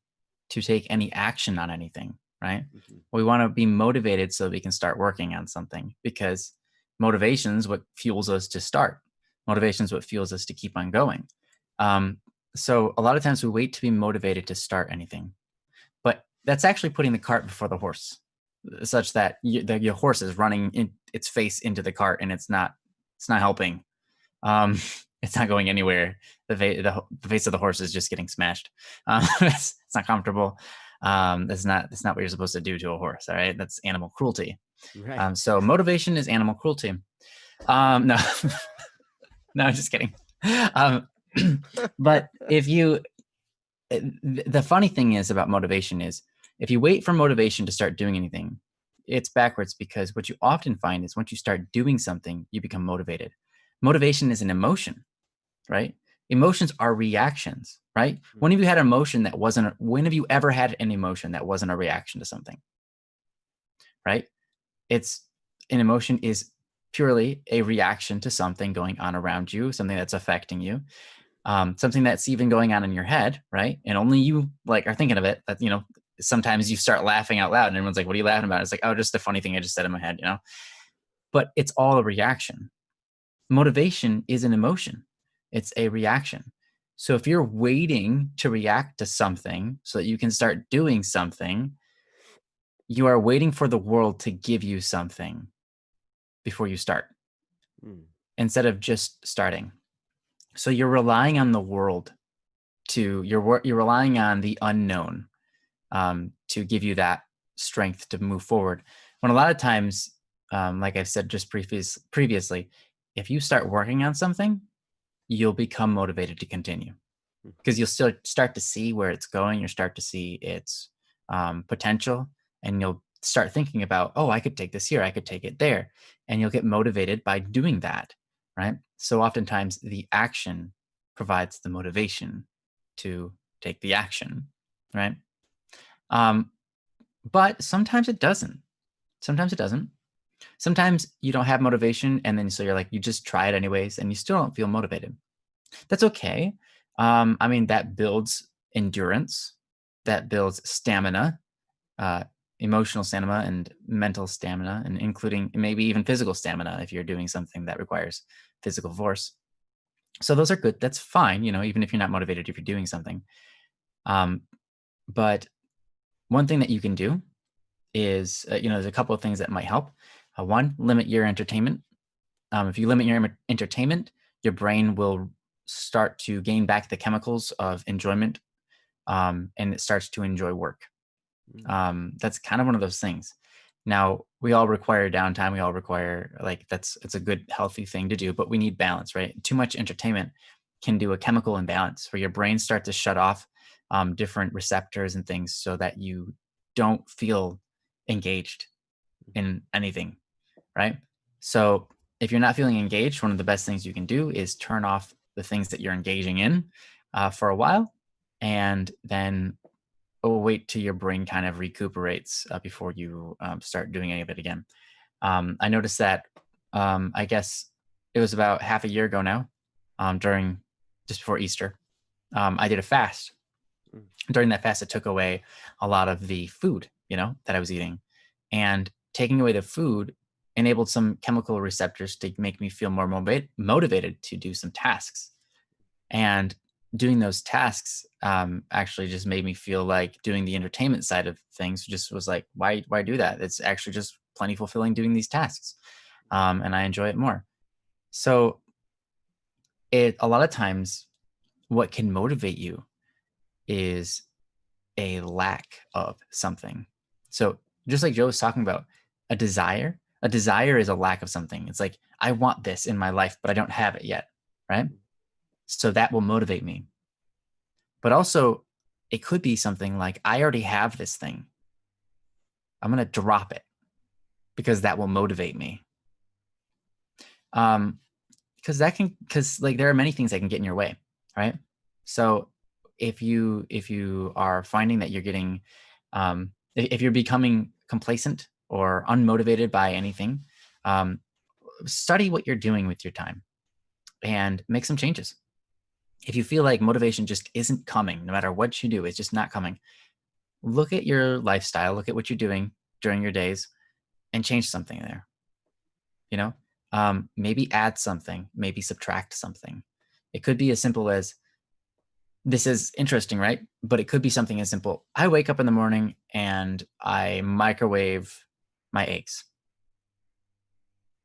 [SPEAKER 3] to take any action on anything, right?
[SPEAKER 1] Hmm.
[SPEAKER 3] We want to be motivated so we can start working on something because motivation is what fuels us to start. Motivation is what fuels us to keep on going. Um, so a lot of times we wait to be motivated to start anything, but that's actually putting the cart before the horse, such that your horse is running its face into the cart and it's not helping. Um, it's not going anywhere. The face of the horse is just getting smashed. It's not comfortable. That's not what you're supposed to do to a horse. All right, that's animal cruelty.
[SPEAKER 1] Right.
[SPEAKER 3] So motivation is animal cruelty. No, no, I'm just kidding. Um, but the funny thing is about motivation is if you wait for motivation to start doing anything, it's backwards because what you often find is once you start doing something, you become motivated. Motivation is an emotion, right? Emotions are reactions, right? When have you had an emotion that wasn't, when have you ever had an emotion that wasn't a reaction to something, right? It's an emotion is purely a reaction to something going on around you, something that's affecting you, something that's even going on in your head, right? And only you like are thinking of it. That sometimes you start laughing out loud, and everyone's like, "What are you laughing about?" It's like, "Oh, just a funny thing I just said in my head." But it's all a reaction. Motivation is an emotion; it's a reaction. So if you're waiting to react to something so that you can start doing something, you are waiting for the world to give you something before you start,
[SPEAKER 1] Mm.
[SPEAKER 3] instead of just starting. So you're relying on the world you're relying on the unknown to give you that strength to move forward. When a lot of times, like I've said just previously, if you start working on something, you'll become motivated to continue because you'll still start to see where it's going. You'll start to see its potential, and you'll start thinking about, oh, I could take this here, I could take it there, and you'll get motivated by doing that, right? So oftentimes the action provides the motivation to take the action, right? Um, but sometimes it doesn't. Sometimes it doesn't. Sometimes you don't have motivation, and then so you're like, you just try it anyways, and you still don't feel motivated. That's okay. I mean, that builds endurance, that builds stamina, uh, emotional stamina and mental stamina, and including maybe even physical stamina if you're doing something that requires physical force. So those are good. That's fine, even if you're not motivated if you're doing something. Um, but one thing that you can do is, there's a couple of things that might help. One, limit your entertainment. If you limit your entertainment, your brain will start to gain back the chemicals of enjoyment, and it starts to enjoy work. That's kind of one of those things. Now, we all require downtime. We all require it's a good, healthy thing to do, but we need balance, right? Too much entertainment can do a chemical imbalance where your brain starts to shut off different receptors and things so that you don't feel engaged in anything, right? So if you're not feeling engaged, one of the best things you can do is turn off the things that you're engaging in for a while, and then wait till your brain kind of recuperates before you start doing any of it again. I noticed that I guess it was about half a year ago now, during just before Easter, I did a fast. During that fast, it took away a lot of the food, that I was eating, and taking away the food enabled some chemical receptors to make me feel more motivated to do some tasks. And doing those tasks actually just made me feel like doing the entertainment side of things just was like, why do that? It's actually just plenty fulfilling doing these tasks. and I enjoy it more. So a lot of times what can motivate you is a lack of something. So just like Joe was talking about, a desire is a lack of something. It's like, I want this in my life, but I don't have it yet, right? So that will motivate me. But also, it could be something like, I already have this thing. I'm going to drop it because that will motivate me. Because like there are many things that can get in your way, right? So if you are finding that you're getting, if you're becoming complacent or unmotivated by anything, study what you're doing with your time and make some changes. If you feel like motivation just isn't coming, no matter what you do, it's just not coming, look at your lifestyle, look at what you're doing during your days, and change something there. You know, maybe add something, maybe subtract something. It could be as simple as, this is interesting, right? But it could be something as simple. I wake up in the morning and I microwave my eggs.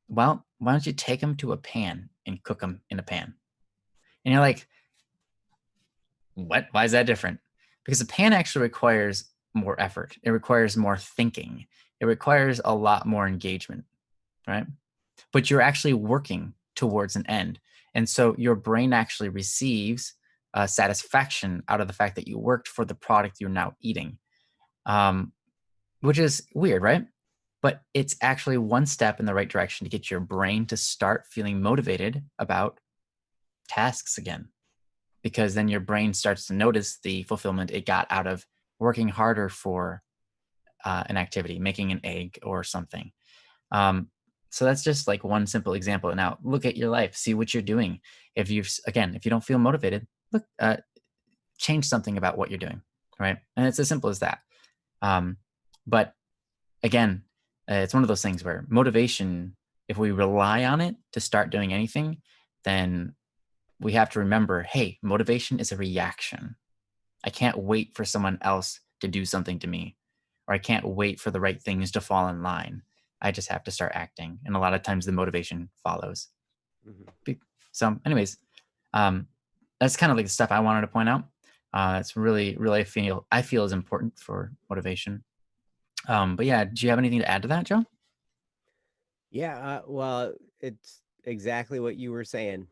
[SPEAKER 3] Well, why don't you take them to a pan and cook them in a pan? And you're like, what? Why is that different? Because a pan actually requires more effort. It requires more thinking. It requires a lot more engagement, right? But you're actually working towards an end. And so your brain actually receives satisfaction out of the fact that you worked for the product you're now eating, which is weird, right? But it's actually one step in the right direction to get your brain to start feeling motivated about tasks again, because then your brain starts to notice the fulfillment it got out of working harder for an activity, making an egg or something. So that's just like one simple example. Now look at your life, see what you're doing. If you don't feel motivated, look, change something about what you're doing, right? And it's as simple as that. But again, it's one of those things where motivation, if we rely on it to start doing anything, then we have to remember, hey, motivation is a reaction. I can't wait for someone else to do something to me, or I can't wait for the right things to fall in line. I just have to start acting. And a lot of times the motivation follows.
[SPEAKER 1] Mm-hmm.
[SPEAKER 3] So anyways, that's kind of like the stuff I wanted to point out. It's really, really I feel is important for motivation. But yeah, do you have anything to add to that, Joe?
[SPEAKER 1] Yeah, well, it's exactly what you were saying.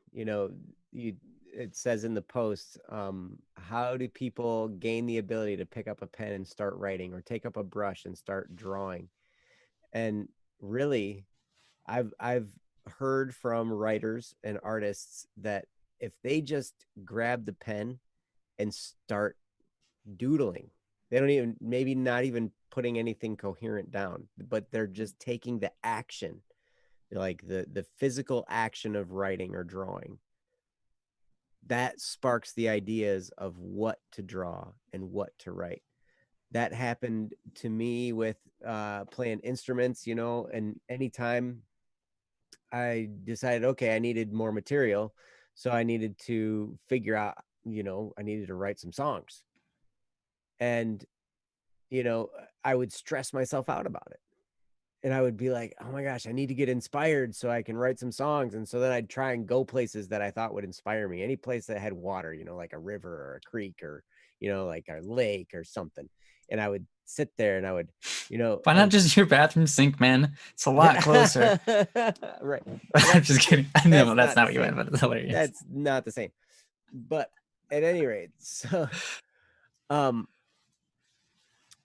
[SPEAKER 1] It says in the post, how do people gain the ability to pick up a pen and start writing, or take up a brush and start drawing? And really, I've heard from writers and artists that if they just grab the pen and start doodling, they don't even, maybe not even putting anything coherent down, but they're just taking the action, like the physical action of writing or drawing, that sparks the ideas of what to draw and what to write. That happened to me with playing instruments, and anytime I decided, okay, I needed more material, so I needed to figure out, I needed to write some songs. And I would stress myself out about it, and I would be like, oh my gosh, I need to get inspired so I can write some songs. And so then I'd try and go places that I thought would inspire me. Any place that had water, like a river or a creek, or, like a lake or something. And I would sit there and I would,
[SPEAKER 3] Why not just your bathroom sink, man? It's a lot closer.
[SPEAKER 1] Right.
[SPEAKER 3] I'm just kidding. I know that's not what you meant, but it's hilarious.
[SPEAKER 1] That's not the same. But at any rate, so um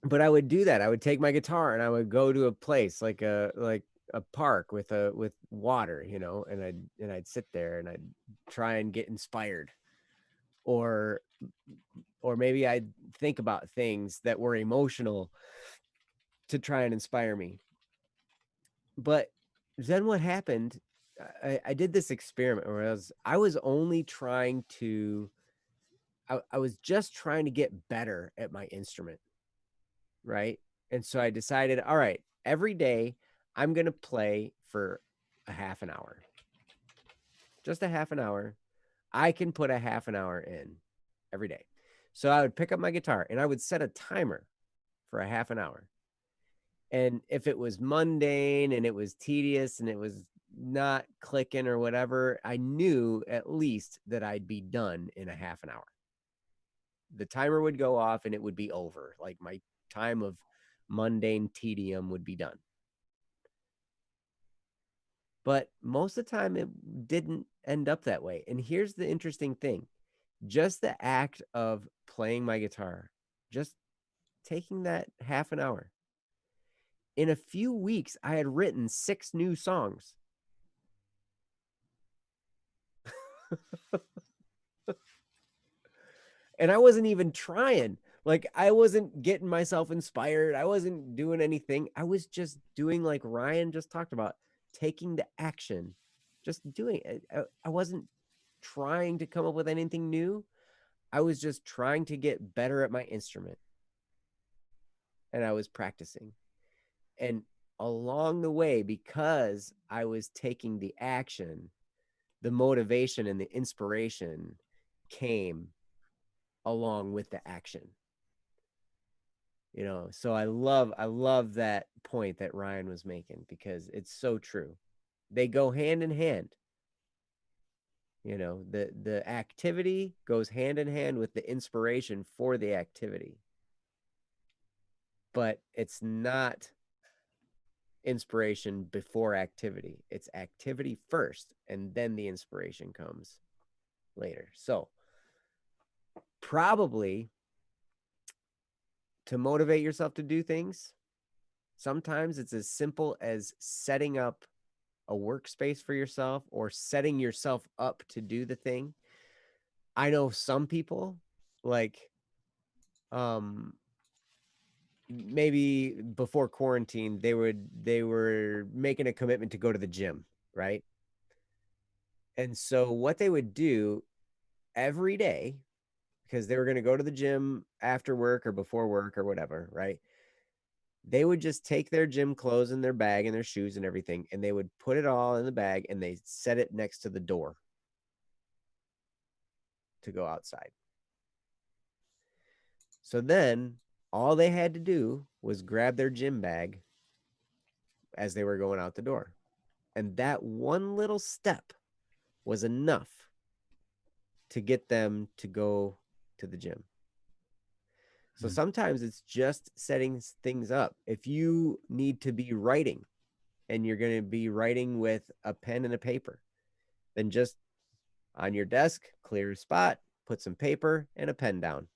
[SPEAKER 1] but I would do that. I would take my guitar and I would go to a place like a park with water, and I'd sit there and I'd try and get inspired, or maybe I'd think about things that were emotional to try and inspire me. But then what happened? I did this experiment where I was only trying to, I was just trying to get better at my instrument, right? And so I decided, all right, every day I'm going to play for a half an hour, just a half an hour. I can put a half an hour in every day. So I would pick up my guitar and I would set a timer for a half an hour. And if it was mundane and it was tedious and it was not clicking or whatever, I knew at least that I'd be done in a half an hour. The timer would go off and it would be over. Like my time of mundane tedium would be done. But most of the time, it didn't end up that way. And here's the interesting thing, just the act of playing my guitar, just taking that half an hour. In a few weeks, I had written 6 new songs. And I wasn't even trying. Like, I wasn't getting myself inspired. I wasn't doing anything. I was just doing like Ryan just talked about, taking the action, just doing it. I wasn't trying to come up with anything new. I was just trying to get better at my instrument. And I was practicing. And along the way, because I was taking the action, the motivation and the inspiration came along with the action. You know, so I love that point that Ryan was making, because it's so true. They go hand in hand. You know, the activity goes hand in hand with the inspiration for the activity. But it's not inspiration before activity. It's activity first, and then the inspiration comes later. So probably to motivate yourself to do things, sometimes it's as simple as setting up a workspace for yourself or setting yourself up to do the thing. I know some people, like, maybe before quarantine, they were making a commitment to go to the gym, right? And so what they would do every day, because they were going to go to the gym after work or before work or whatever, right? They would just take their gym clothes and their bag and their shoes and everything, and they would put it all in the bag and they set it next to the door to go outside. So then all they had to do was grab their gym bag as they were going out the door. And that one little step was enough to get them to go to the gym. So sometimes it's just setting things up. If you need to be writing and you're going to be writing with a pen and a paper, then just on your desk, clear a spot, put some paper and a pen down,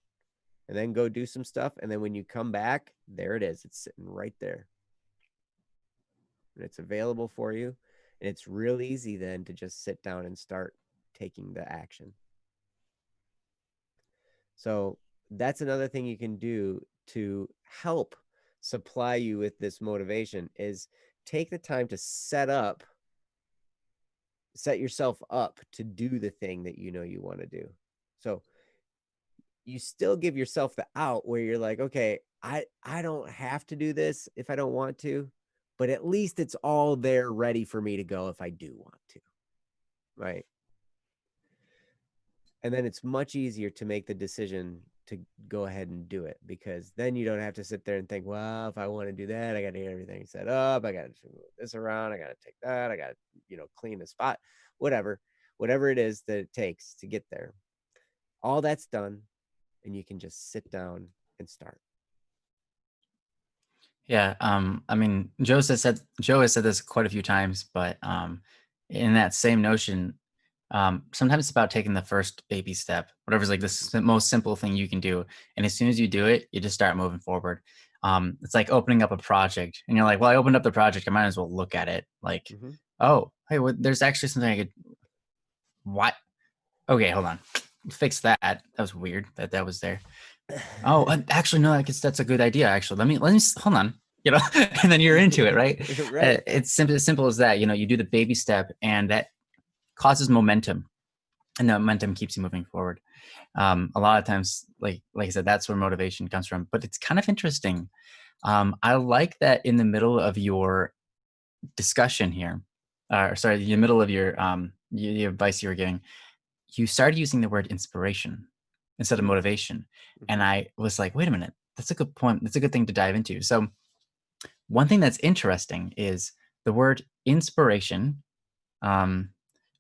[SPEAKER 1] and then go do some stuff. And then when you come back, there it is. It's sitting right there. And it's available for you. And it's real easy then to just sit down and start taking the action. So that's another thing you can do to help supply you with this motivation, is take the time to set yourself up to do the thing that you know you want to do. So you still give yourself the out where you're like, okay, I don't have to do this if I don't want to, but at least it's all there ready for me to go if I do want to. Right. And then it's much easier to make the decision to go ahead and do it, because then you don't have to sit there and think, well, if I want to do that, I got to get everything set up. I got to move this around. I got to take that. I got to, clean the spot, whatever it is that it takes to get there. All that's done. And you can just sit down and start.
[SPEAKER 3] Yeah. I mean, Joe has said this quite a few times, but in that same notion, sometimes it's about taking the first baby step, whatever's like the most simple thing you can do. And as soon as you do it, you just start moving forward. It's like opening up a project and you're like, well, I opened up the project. I might as well look at it. Like, oh, hey, there's actually something I could, what? Okay, hold on. Fix that. That was weird that was there. Oh, actually, no, I guess that's a good idea. Actually, let me hold on. And then you're into it, right?
[SPEAKER 1] Right.
[SPEAKER 3] It's as simple as that. You do the baby step, and that causes momentum, and the momentum keeps you moving forward. A lot of times, like I said, that's where motivation comes from. But it's kind of interesting. I like that in the middle of your discussion here, or sorry, in the middle of your the advice you were giving, you started using the word inspiration instead of motivation. And I was like, wait a minute, that's a good point. That's a good thing to dive into. So one thing that's interesting is the word inspiration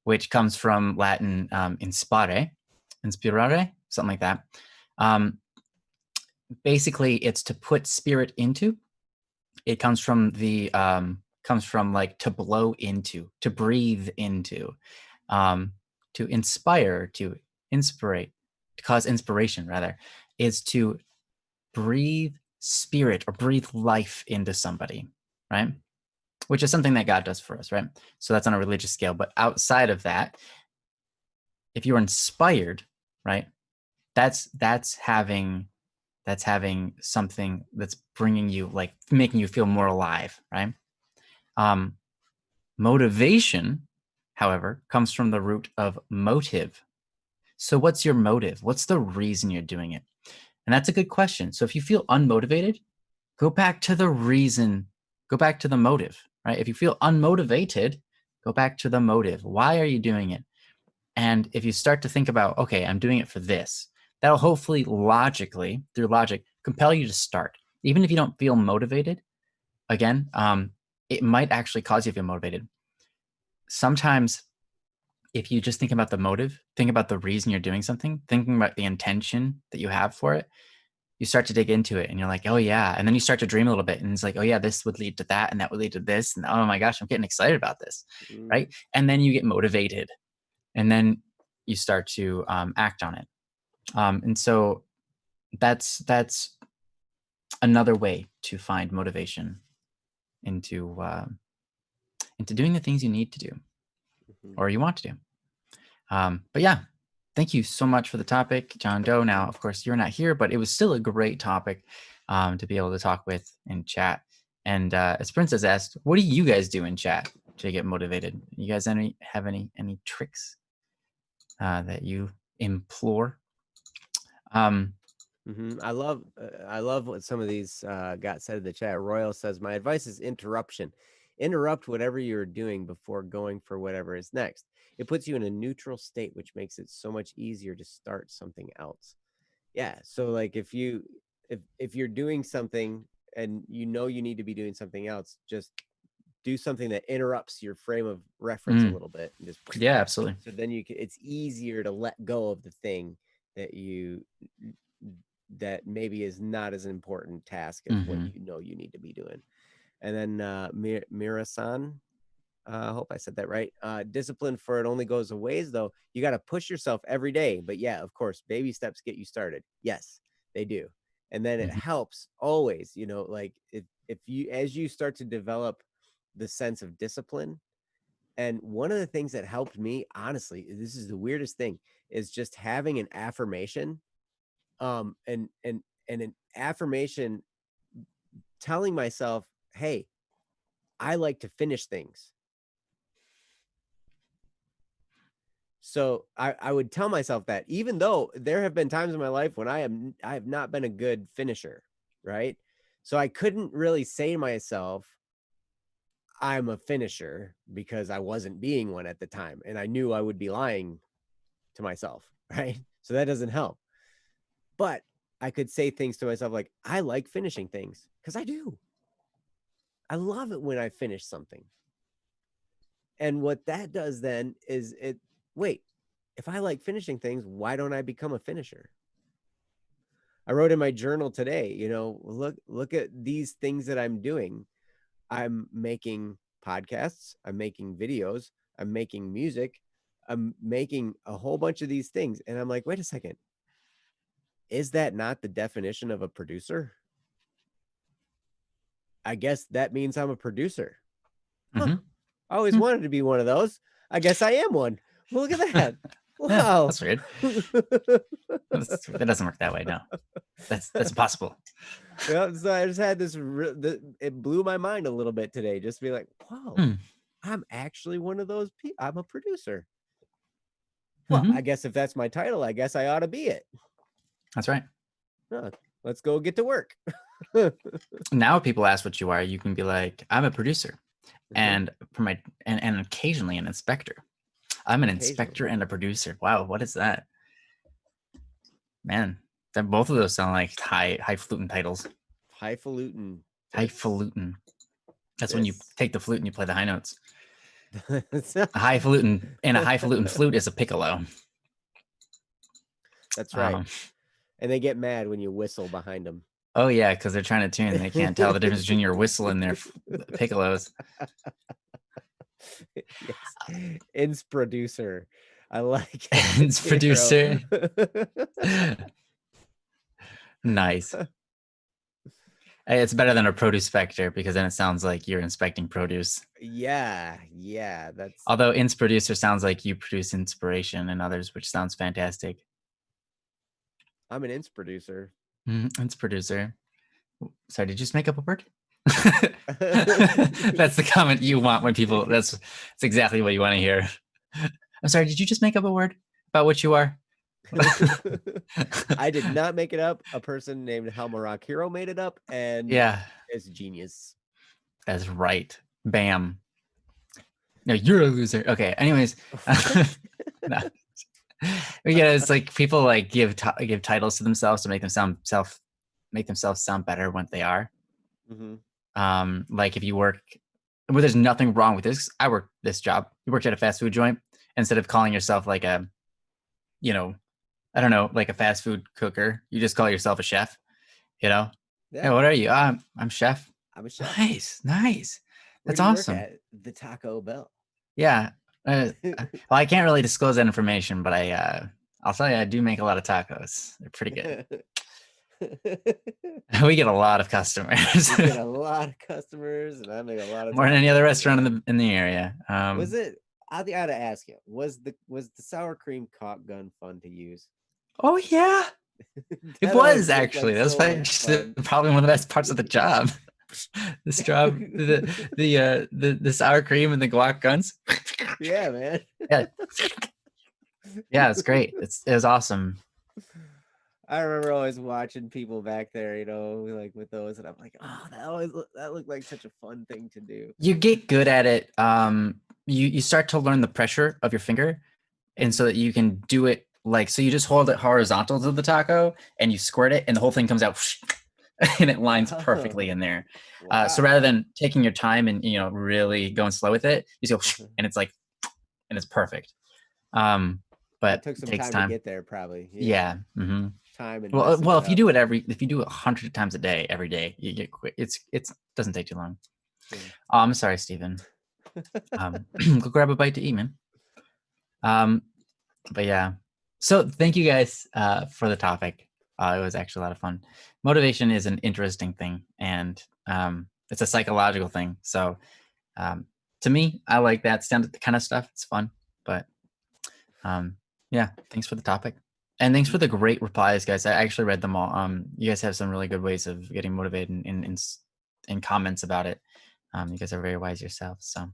[SPEAKER 3] which comes from Latin inspirare, something like that. Basically, it's to put spirit into. It comes from like to blow into, to breathe into, to inspire, to inspirate, to cause inspiration rather, is to breathe spirit or breathe life into somebody, right? Which is something that God does for us, right? So that's on a religious scale. But outside of that, if you're inspired, right, that's having something that's bringing you, like making you feel more alive, right? Motivation, however, comes from the root of motive. So what's your motive? What's the reason you're doing it? And that's a good question. So if you feel unmotivated, go back to the reason, go back to the motive, right? If you feel unmotivated, go back to the motive. Why are you doing it? And if you start to think about, okay, I'm doing it for this, that'll hopefully logically, through logic, compel you to start. Even if you don't feel motivated, again, it might actually cause you to feel motivated. Sometimes if you just think about the motive, think about the reason you're doing something, thinking about the intention that you have for it, you start to dig into it and you're like, oh yeah. And then you start to dream a little bit and it's like, oh yeah, this would lead to that and that would lead to this. And oh my gosh, I'm getting excited about this. Right. And then you get motivated and then you start to act on it. And so that's another way to find motivation into doing the things you need to do or you want to do. But yeah, thank you so much for the topic, John Doe. Now, of course, you're not here, but it was still a great topic to be able to talk with in chat. And as Princess asked, what do you guys do in chat to get motivated? You guys have any tricks that you implore?
[SPEAKER 1] I love what some of these got said in the chat. Royal says, my advice is interruption. Interrupt whatever you're doing before going for whatever is next. It puts you in a neutral state, which makes it so much easier to start something else. Yeah. So like if you're doing something and you know you need to be doing something else, just do something that interrupts your frame of reference a little bit and just
[SPEAKER 3] yeah, absolutely.
[SPEAKER 1] So then it's easier to let go of the thing that maybe is not as important task as what you know you need to be doing. And then Mira-san, I hope I said that right. Discipline for it only goes a ways though. You got to push yourself every day. But yeah, of course, baby steps get you started. Yes, they do. And then it helps always, like if you, as you start to develop the sense of discipline. And one of the things that helped me, honestly, this is the weirdest thing, is just having an affirmation. And an affirmation telling myself, hey, I like to finish things. So I would tell myself that, even though there have been times in my life when I have not been a good finisher, right? So I couldn't really say to myself, I'm a finisher, because I wasn't being one at the time. And I knew I would be lying to myself, right? So that doesn't help. But I could say things to myself like, I like finishing things, because I do. I love it when I finish something. And what that does then is wait, if I like finishing things, why don't I become a finisher? I wrote in my journal today, look at these things that I'm doing. I'm making podcasts, I'm making videos, I'm making music, I'm making a whole bunch of these things. And I'm like, wait a second. Is that not the definition of a producer? I guess that means I'm a producer. Huh. I always wanted to be one of those. I guess I am one. Well, look at that. Wow.
[SPEAKER 3] Yeah, that's weird. That doesn't work that way. No, that's impossible.
[SPEAKER 1] Yeah, so I just had this, it blew my mind a little bit today. Just to be like, wow, I'm actually one of those people. I'm a producer. Well, I guess if that's my title, I guess I ought to be it.
[SPEAKER 3] That's right.
[SPEAKER 1] Let's go get to work.
[SPEAKER 3] Now people ask what you are, you can be like, I'm a producer. And and occasionally an inspector. I'm an inspector and a producer. Wow, what is that? Man, that both of those sound like highfalutin titles.
[SPEAKER 1] Highfalutin.
[SPEAKER 3] Highfalutin. That's when you take the flute and you play the high notes. A highfalutin and a highfalutin flute is a piccolo.
[SPEAKER 1] That's right. And they get mad when you whistle behind them.
[SPEAKER 3] Oh yeah, because they're trying to tune. They can't tell the difference between your whistle and their piccolos.
[SPEAKER 1] Yes. Ins producer. I like it.
[SPEAKER 3] Ins producer. Nice. It's better than a produce specter because then it sounds like you're inspecting produce.
[SPEAKER 1] Yeah, that's.
[SPEAKER 3] Although ins producer sounds like you produce inspiration and others, which sounds fantastic.
[SPEAKER 1] I'm an ins producer.
[SPEAKER 3] Ins producer. Sorry, did you just make up a word? That's the comment you want when people. That's exactly what you want to hear. I'm sorry, did you just make up a word about what you are?
[SPEAKER 1] I did not make it up. A person named Halmarock Hero made it up, and
[SPEAKER 3] yeah,
[SPEAKER 1] it's genius.
[SPEAKER 3] That's right. Bam. No, you're a loser. Okay. Anyways, no. Yeah, it's like people like give titles to themselves to make themselves sound better when they are. Like if you work, well, there's nothing wrong with this. I work this job. You worked at a fast food joint. Instead of calling yourself like a, I don't know, like a fast food cooker, you just call yourself a chef. Yeah. Hey, what are you? I'm chef.
[SPEAKER 1] I'm a chef.
[SPEAKER 3] Nice. That's awesome.
[SPEAKER 1] Work at the Taco Bell.
[SPEAKER 3] Yeah. Well, I can't really disclose that information, but I'll tell you, I do make a lot of tacos. They're pretty good. We get a lot of customers.
[SPEAKER 1] We get a lot of customers, and I make a lot of
[SPEAKER 3] more than any other restaurant in the area.
[SPEAKER 1] Was it? I gotta ask you, was the sour cream caulk gun fun to use?
[SPEAKER 3] Oh yeah, it was actually. That was probably one of the best parts of the job. The sour cream and the guac guns.
[SPEAKER 1] Yeah, man.
[SPEAKER 3] Yeah, it's great. It was awesome.
[SPEAKER 1] I remember always watching people back there, like with those, and I'm like, oh, that looked like such a fun thing to do.
[SPEAKER 3] You get good at it. You start to learn the pressure of your finger, and so that you can do it so you just hold it horizontal to the taco and you squirt it, and the whole thing comes out, and it lines perfectly in there. Wow. So rather than taking your time and really going slow with it, you just go, and it's like, and it's perfect. But
[SPEAKER 1] it took some time to get there, probably.
[SPEAKER 3] Yeah. Mm-hmm.
[SPEAKER 1] Time and
[SPEAKER 3] well, if you do it 100 times a day, every day, you get quick. It doesn't take too long. Yeah. I'm sorry, Stephen. Go grab a bite to eat, man. But yeah. So thank you guys for the topic. It was actually a lot of fun. Motivation is an interesting thing, and it's a psychological thing. So to me, I like that kind of stuff. It's fun. But yeah, thanks for the topic. And thanks for the great replies, guys. I actually read them all. You guys have some really good ways of getting motivated in comments about it. You guys are very wise yourselves. So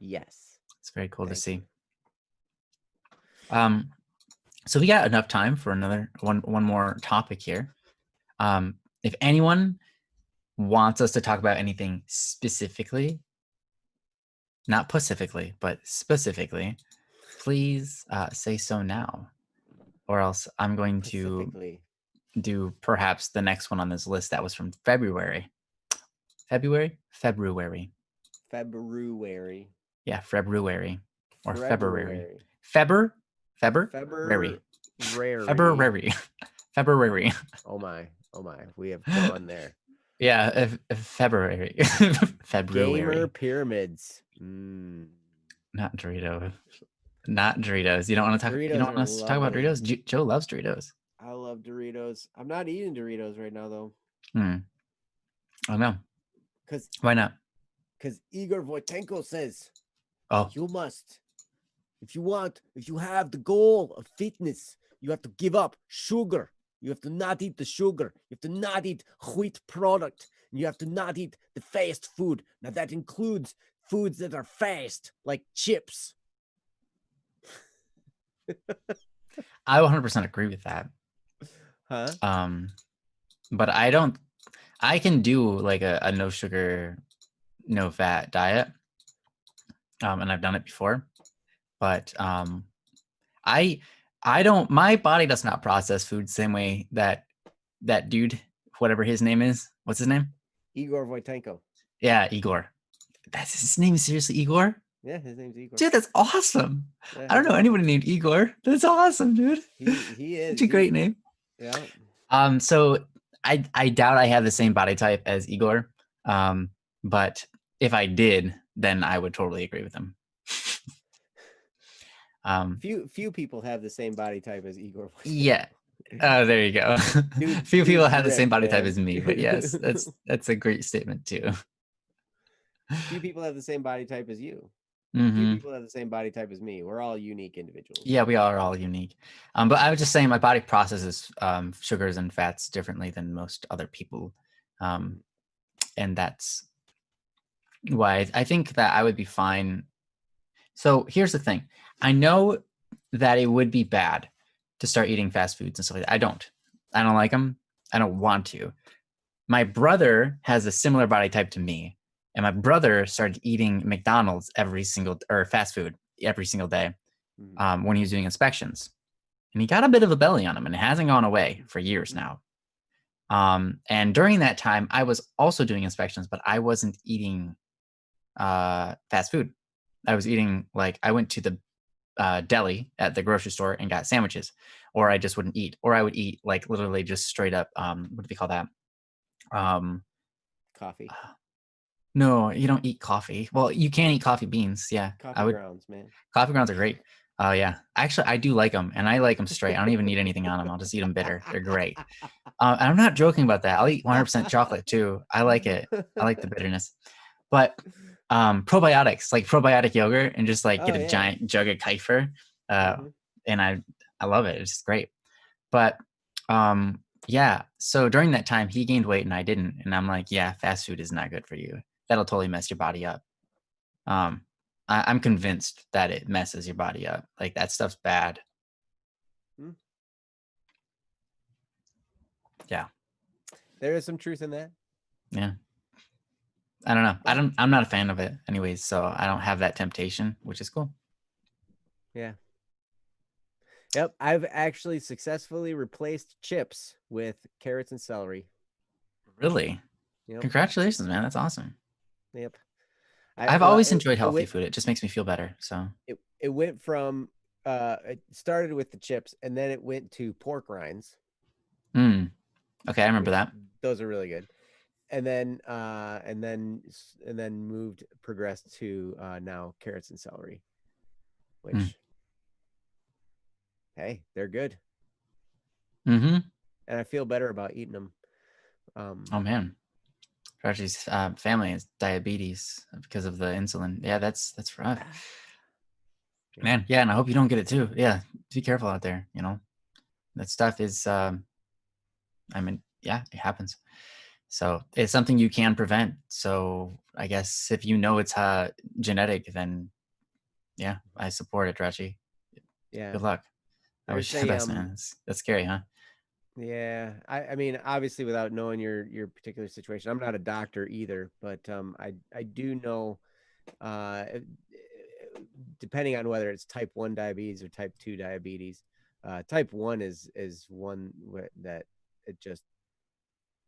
[SPEAKER 1] yes,
[SPEAKER 3] it's very cool to see. So we got enough time for another one more topic here. If anyone wants us to talk about anything specifically, not pacifically, but specifically, please say so now. Or else I'm going to do perhaps the next one on this list that was from February. February? Yeah, February. Or February. February.
[SPEAKER 1] Oh my. We have gone there.
[SPEAKER 3] Yeah, February.
[SPEAKER 1] Gamer pyramids.
[SPEAKER 3] Not Doritos. Not Doritos. You don't want to talk. You don't want us to talk about Doritos. Joe loves Doritos.
[SPEAKER 1] I love Doritos. I'm not eating Doritos right now, though.
[SPEAKER 3] Oh no. Why not?
[SPEAKER 1] Because Igor Voitenko says,
[SPEAKER 3] "Oh,
[SPEAKER 1] you must. If you have the goal of fitness, you have to give up sugar. You have to not eat the sugar. You have to not eat wheat product. And you have to not eat the fast food. Now that includes foods that are fast, like chips."
[SPEAKER 3] I 100% agree with that.
[SPEAKER 1] Huh?
[SPEAKER 3] But I can do like a no sugar, no fat diet. And I've done it before. But I don't, my body does not process food the same way that dude, whatever his name is. What's his name?
[SPEAKER 1] Igor Voitenko.
[SPEAKER 3] Yeah, Igor. That's his name. Seriously, Igor?
[SPEAKER 1] Yeah, his name's Igor.
[SPEAKER 3] Dude, that's awesome.
[SPEAKER 1] Yeah,
[SPEAKER 3] I don't
[SPEAKER 1] he's
[SPEAKER 3] know
[SPEAKER 1] awesome.
[SPEAKER 3] anybody named Igor. That's awesome, dude.
[SPEAKER 1] He
[SPEAKER 3] Such
[SPEAKER 1] is.
[SPEAKER 3] a great name.
[SPEAKER 1] Yeah.
[SPEAKER 3] So I doubt I have the same body type as Igor. Um, but if I did, then I would totally agree with him.
[SPEAKER 1] Few people have the same body type as Igor.
[SPEAKER 3] Yeah. There you go. Few people
[SPEAKER 1] Dude's
[SPEAKER 3] have the same
[SPEAKER 1] ripped,
[SPEAKER 3] body type
[SPEAKER 1] man.
[SPEAKER 3] as me, but yes, that's a great statement too.
[SPEAKER 1] Few people have the same body type as you. Few
[SPEAKER 3] Hmm.
[SPEAKER 1] people have the same body type as me. We're all unique individuals.
[SPEAKER 3] Yeah, we are all unique. But I was just saying my body processes sugars and fats differently than most other people. Um, and that's why I think that I would be fine. So here's the thing. I know that it would be bad to start eating fast foods and stuff like that. I don't. I don't like them. I don't want to. My brother has a similar body type to me, and my brother started eating McDonald's or fast food every single day when he was doing inspections, and he got a bit of a belly on him, and it hasn't gone away for years now. And during that time, I was also doing inspections, but I wasn't eating fast food. I was eating I went to the deli at the grocery store and got sandwiches, or I just wouldn't eat, or I would eat literally just straight up. What do they call that? Um,
[SPEAKER 1] Coffee.
[SPEAKER 3] no, you don't eat coffee. Well, you can eat coffee beans. Yeah, I
[SPEAKER 1] Coffee
[SPEAKER 3] would.
[SPEAKER 1] grounds, man.
[SPEAKER 3] Coffee grounds are great. Oh yeah, actually, I do like them, and I like them straight. I don't even need anything on them. I'll just eat them bitter. They're great. And I'm not joking about that. I'll eat 100% chocolate too. I like it. I like the bitterness. But probiotics, like probiotic yogurt, and just
[SPEAKER 1] Oh
[SPEAKER 3] get a
[SPEAKER 1] yeah.
[SPEAKER 3] giant jug of Kefir,
[SPEAKER 1] Mm-hmm.
[SPEAKER 3] and I love it. It's great. But yeah. So during that time, he gained weight and I didn't, and I'm like, yeah, fast food is not good for you. That'll totally mess your body up. Um, I'm convinced that it messes your body up. Like that stuff's bad. Yeah.
[SPEAKER 1] There is some truth in that.
[SPEAKER 3] Yeah. I don't know. I'm not a fan of it anyways, so I don't have that temptation, which is cool.
[SPEAKER 1] Yeah. Yep. I've actually successfully replaced chips with carrots and celery.
[SPEAKER 3] Really?
[SPEAKER 1] Yep.
[SPEAKER 3] Congratulations, man. That's awesome.
[SPEAKER 1] Yep.
[SPEAKER 3] I've always enjoyed healthy food. It just makes me feel better. So
[SPEAKER 1] it went from it started with the chips and then it went to pork rinds.
[SPEAKER 3] Okay, I remember
[SPEAKER 1] Which
[SPEAKER 3] that.
[SPEAKER 1] those are really good. And then progressed to now carrots and celery, which hey, they're good.
[SPEAKER 3] Mm-hmm.
[SPEAKER 1] And I feel better about eating them.
[SPEAKER 3] Oh man. Raji's family has diabetes because of the insulin. Yeah, that's rough.
[SPEAKER 1] Yeah.
[SPEAKER 3] Man, yeah, and I hope you don't get it too. Yeah, be careful out there, That stuff is I mean, yeah, it happens. So it's something you can prevent. So I guess if you know it's genetic, then yeah, I support it, Raji.
[SPEAKER 1] Yeah.
[SPEAKER 3] Good luck. I
[SPEAKER 1] There's
[SPEAKER 3] wish you the
[SPEAKER 1] a
[SPEAKER 3] best, man. That's scary, huh?
[SPEAKER 1] yeah, I mean, obviously without knowing your particular situation, I'm not a doctor either, but I do know uh depending on whether it's type 1 diabetes or type 2 diabetes, type 1 is one that it just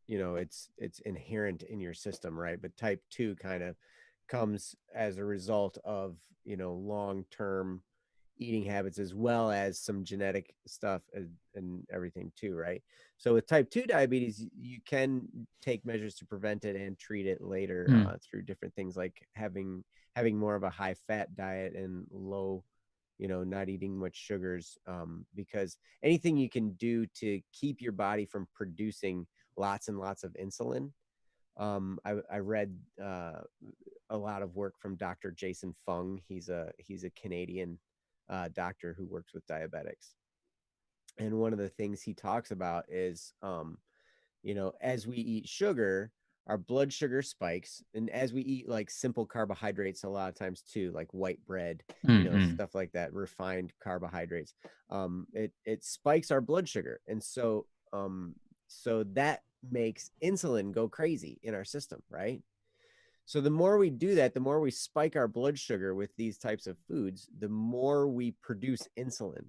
[SPEAKER 1] it's inherent in your system, right? But type 2 kind of comes as a result of long term eating habits as well as some genetic stuff and everything too, right? So with type 2 diabetes, you can take measures to prevent it and treat it later through different things like having more of a high fat diet and low, not eating much sugars, because anything you can do to keep your body from producing lots and lots of insulin. I read a lot of work from Dr. Jason Fung. He's a Canadian doctor who works with diabetics. And one of the things he talks about is, as we eat sugar, our blood sugar spikes. And as we eat like simple carbohydrates, a lot of times too, like white bread, stuff like that, refined carbohydrates, it spikes our blood sugar. And so that makes insulin go crazy in our system, right? So the more we do that, the more we spike our blood sugar with these types of foods, the more we produce insulin.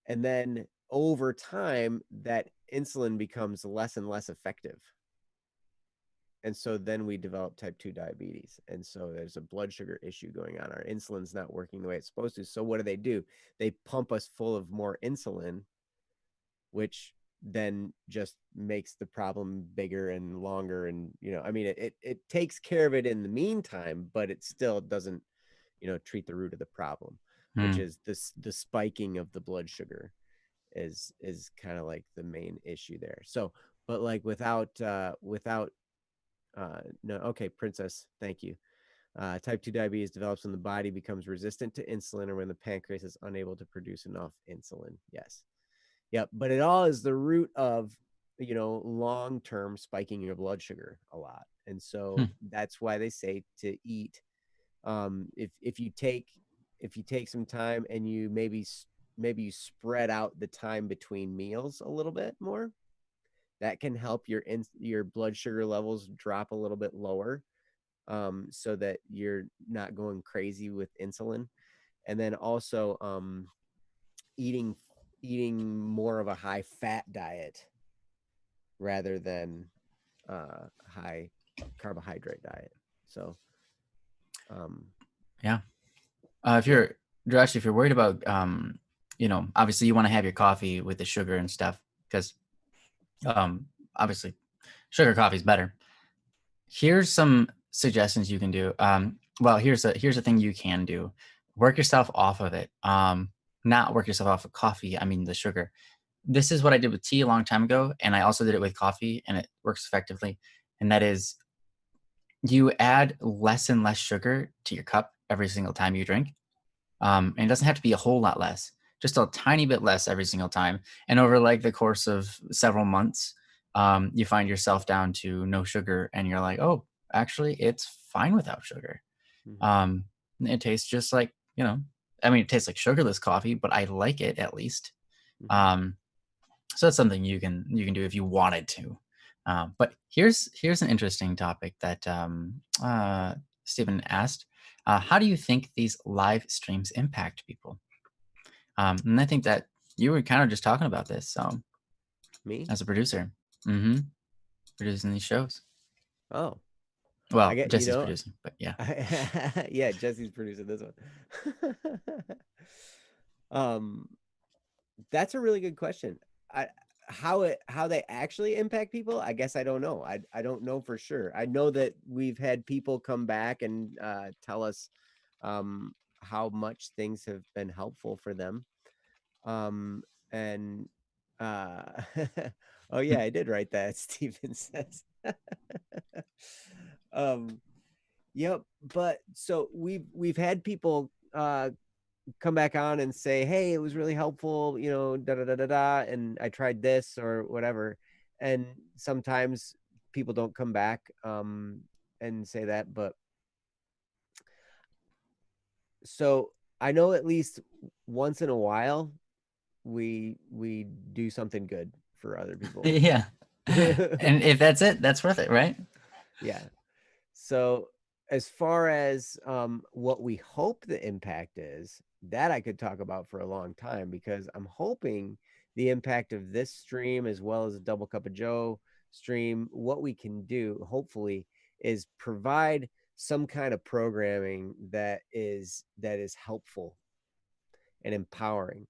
[SPEAKER 1] And then over time, that insulin becomes less and less effective. And so then we develop type 2 diabetes. And so there's a blood sugar issue going on. Our insulin's not working the way it's supposed to. So what do? They pump us full of more insulin, which then just makes the problem bigger and longer. And, I mean, it takes care of it in the meantime, but it still doesn't, treat the root of the problem, which
[SPEAKER 3] Hmm.
[SPEAKER 1] is the spiking of the blood sugar is kind of like the main issue there. So, but like without no, okay, princess, thank you. Type 2 diabetes develops when the body becomes resistant to insulin or when the pancreas is unable to produce enough insulin. Yes. Yep. But it all is the root of, long-term spiking your blood sugar a lot. And so
[SPEAKER 3] Hmm.
[SPEAKER 1] that's why they say to eat. If you take some time and you maybe you spread out the time between meals a little bit more, that can help your blood sugar levels drop a little bit lower, so that you're not going crazy with insulin. And then also eating eating more of a high fat diet rather than high carbohydrate diet. So um,
[SPEAKER 3] Yeah. If you're Josh, if you're worried about, obviously you want to have your coffee with the sugar and stuff because, obviously, sugar coffee is better. Here's some suggestions you can do. Well, here's a thing you can do. Work yourself off of it. Not work yourself off of coffee. I mean the sugar. This is what I did with tea a long time ago, and I also did it with coffee, and it works effectively. And that is, you add less and less sugar to your cup every single time you drink. And it doesn't have to be a whole lot less, just a tiny bit less every single time. And over like the course of several months, you find yourself down to no sugar, and you're like, oh, actually, it's fine without sugar.
[SPEAKER 1] mhm,
[SPEAKER 3] Um, it tastes just like, I mean, it tastes like sugarless coffee, but I like it at least.
[SPEAKER 1] mhm.
[SPEAKER 3] Um, so that's something you can do if you wanted to. But here's an interesting topic that Stephen asked. How do you think these live streams impact people? And I think that you were kind of just talking about this
[SPEAKER 1] Me?
[SPEAKER 3] as a producer, hmm producing these shows.
[SPEAKER 1] Oh, I
[SPEAKER 3] Well,
[SPEAKER 1] get,
[SPEAKER 3] Jesse's producing, but yeah.
[SPEAKER 1] yeah, Jesse's producing this one. um that's a really good question. I how they actually impact people, I guess I don't know. I don't know for sure. I know that we've had people come back and tell us how much things have been helpful for them. And uh oh yeah, I did write that, Steven says. um yep, but so we've had people come back on and say, hey, it was really helpful, da da da da da, and I tried this or whatever. And sometimes people don't come back and say that. But so I know at least once in a while we do something good for other people.
[SPEAKER 3] Yeah. And if that's it, that's worth it, right?
[SPEAKER 1] Yeah. So as far as what we hope the impact is, that I could talk about for a long time, because I'm hoping the impact of this stream, as well as a Double Cup of Joe stream, what we can do, hopefully, is provide some kind of programming that is helpful and empowering,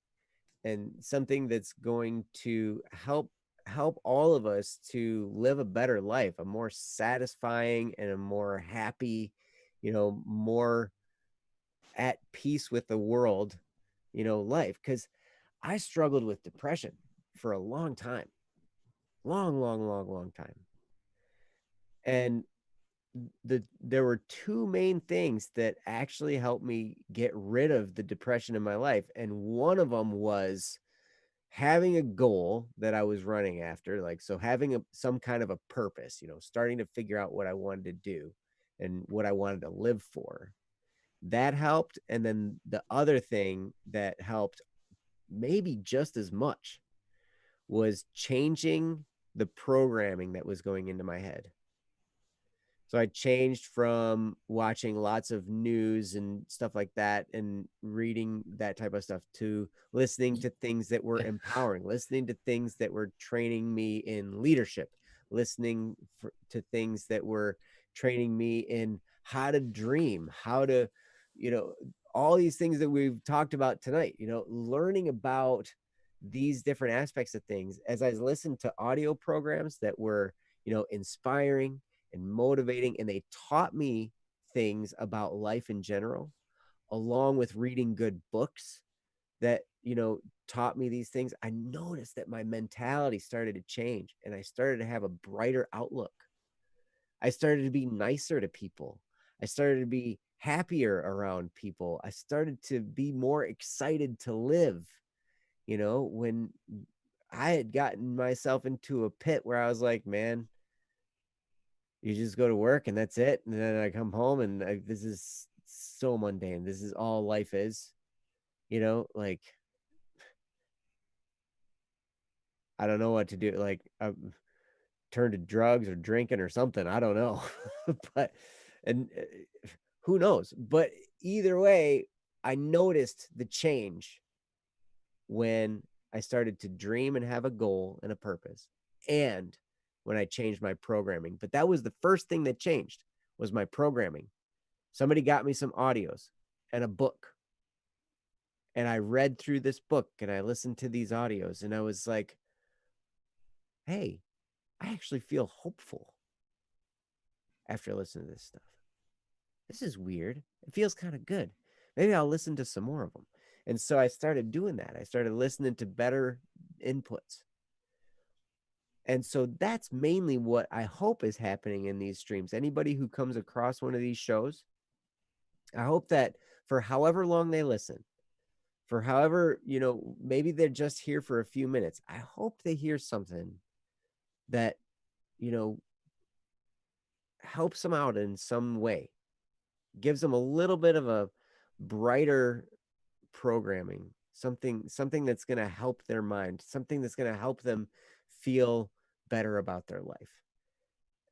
[SPEAKER 1] and something that's going to help all of us to live a better life, a more satisfying and a more happy, more at peace with the world, life. Because I struggled with depression for a long time, long, long, long, long time. And there were two main things that actually helped me get rid of the depression in my life. And one of them was having a goal that I was running after, like, so having some kind of a purpose, starting to figure out what I wanted to do and what I wanted to live for. That helped. And then the other thing that helped maybe just as much was changing the programming that was going into my head. So I changed from watching lots of news and stuff like that and reading that type of stuff to listening to things that were empowering, listening to things that were training me in leadership, listening to things that were training me in how to dream, how to, you know, all these things that we've talked about tonight, you know, learning about these different aspects of things as I listened to audio programs that were, you know, inspiring and motivating, and they taught me things about life in general, along with reading good books that, you know, taught me these things. I noticed that my mentality started to change and I started to have a brighter outlook. I started to be nicer to people. I started to be happier around people. I started to be more excited to live. You know, when I had gotten myself into a pit where I was like, man, you just go to work and that's it. And then I come home and this is so mundane. This is all life is, you know, like I don't know what to do. Like, turn to drugs or drinking or something. I don't know. But, and who knows? But either way, I noticed the change when I started to dream and have a goal and a purpose, and when I changed my programming. But that was the first thing that changed, was my programming. Somebody got me some audios and a book, and I read through this book and I listened to these audios, and I was like, hey, I actually feel hopeful after listening to this stuff. This is weird. It feels kind of good. Maybe I'll listen to some more of them. And so I started doing that. I started listening to better inputs. And so that's mainly what I hope is happening in these streams. Anybody who comes across one of these shows, I hope that for however long they listen, for however, you know, maybe they're just here for a few minutes, I hope they hear something that, you know, helps them out in some way, gives them a little bit of a brighter programming, something that's going to help their mind, something that's going to help them feel better about their life.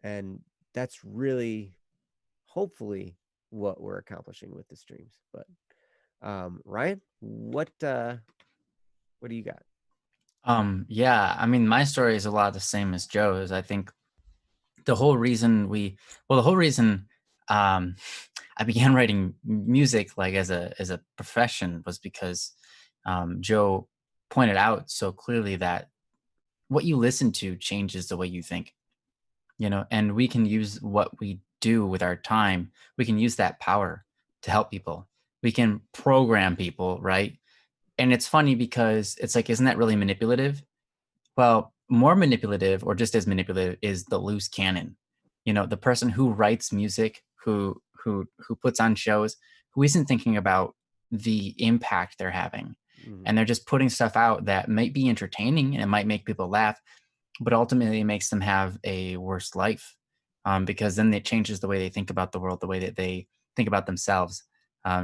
[SPEAKER 1] And that's really, hopefully, what we're accomplishing with the streams. But Ryan, what do you got?
[SPEAKER 3] Yeah, I mean, my story is a lot the same as Joe's. I think the whole reason the whole reason um, I began writing music like as a profession was because Joe pointed out so clearly that what you listen to changes the way you think, you know, and we can use what we do with our time. We can use that power to help people. We can program people, right? And it's funny because it's like, isn't that really manipulative? Well, more manipulative or just as manipulative is the loose cannon. You know, the person who writes music, who puts on shows, who isn't thinking about the impact they're having.
[SPEAKER 1] Mm-hmm.
[SPEAKER 3] And they're just putting stuff out that might be entertaining and it might make people laugh, but ultimately it makes them have a worse life, because then it changes the way they think about the world, the way that they think about themselves,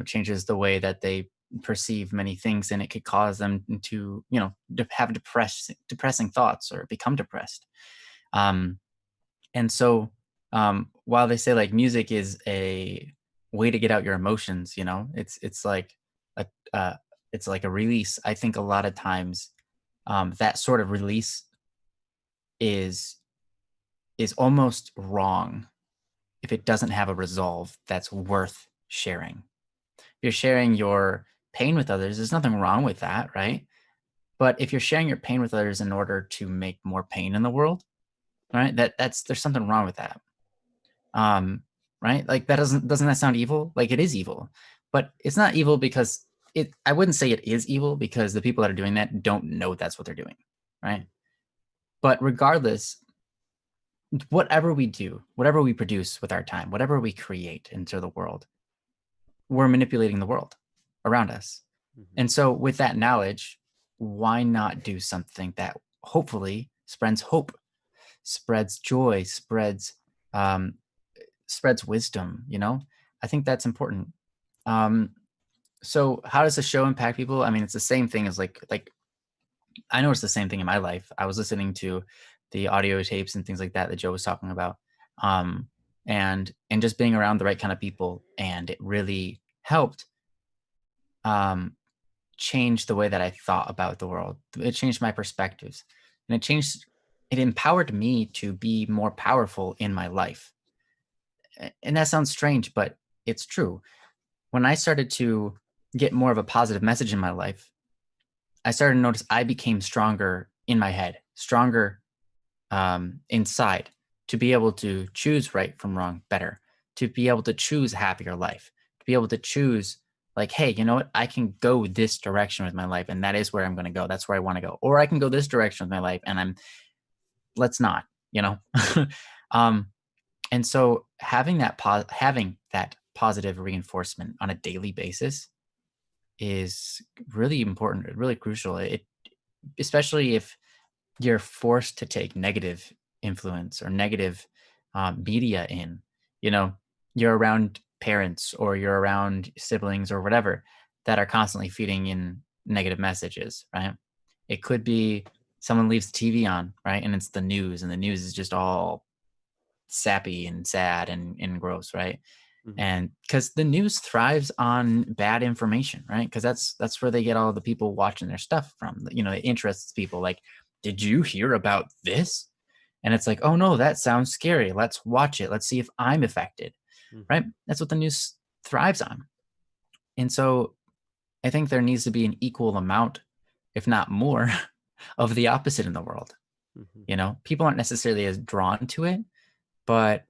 [SPEAKER 3] changes the way that they perceive many things, and it could cause them to, you know, have depressing thoughts or become depressed. Um, and so, while they say like music is a way to get out your emotions, you know, it's like a it's like a release. I think a lot of times that sort of release is almost wrong if it doesn't have a resolve that's worth sharing. If you're sharing your pain with others, there's nothing wrong with that, right? But if you're sharing your pain with others in order to make more pain in the world, right? That's there's something wrong with that. Um, right? Like that doesn't that sound evil? Like it is evil. But it's not evil because I wouldn't say it is evil because the people that are doing that don't know that's what they're doing, right? But regardless, whatever we do, whatever we produce with our time, whatever we create into the world, we're manipulating the world around us.
[SPEAKER 1] Mm-hmm.
[SPEAKER 3] And so, with that knowledge, why not do something that hopefully spreads hope, spreads joy, um, spreads wisdom? You know, I think that's important. Um, so, how does the show impact people? I mean, it's the same thing as like I noticed the same thing in my life. I was listening to the audio tapes and things like that that Joe was talking about, um, and just being around the right kind of people, and it really helped um, change the way that I thought about the world. It changed my perspectives, and it empowered me to be more powerful in my life. And that sounds strange, but it's true. When I started to get more of a positive message in my life, I started to notice I became stronger in my head, stronger inside, to be able to choose right from wrong better, to be able to choose a happier life, to be able to choose, like, hey, you know what? I can go this direction with my life, and that is where I'm going to go. That's where I want to go. Or I can go this direction with my life, and let's not, you know. um, and so having that positive reinforcement on a daily basis is really important, really crucial. It especially if you're forced to take negative influence or negative media in, you know, you're around parents or you're around siblings or whatever that are constantly feeding in negative messages, right? It could be someone leaves the TV on, right? And it's the news, and the news is just all sappy and sad and gross, right?
[SPEAKER 1] Mhm.
[SPEAKER 3] And because the news thrives on bad information, right? Because that's where they get all the people watching their stuff from. You know, it interests people. Like, did you hear about this? And it's like, oh no, that sounds scary. Let's watch it. Let's see if I'm affected,
[SPEAKER 1] Mhm.
[SPEAKER 3] right? That's what the news thrives on. And so I think there needs to be an equal amount, if not more, of the opposite in the world.
[SPEAKER 1] Mhm.
[SPEAKER 3] You know, people aren't necessarily as drawn to it, but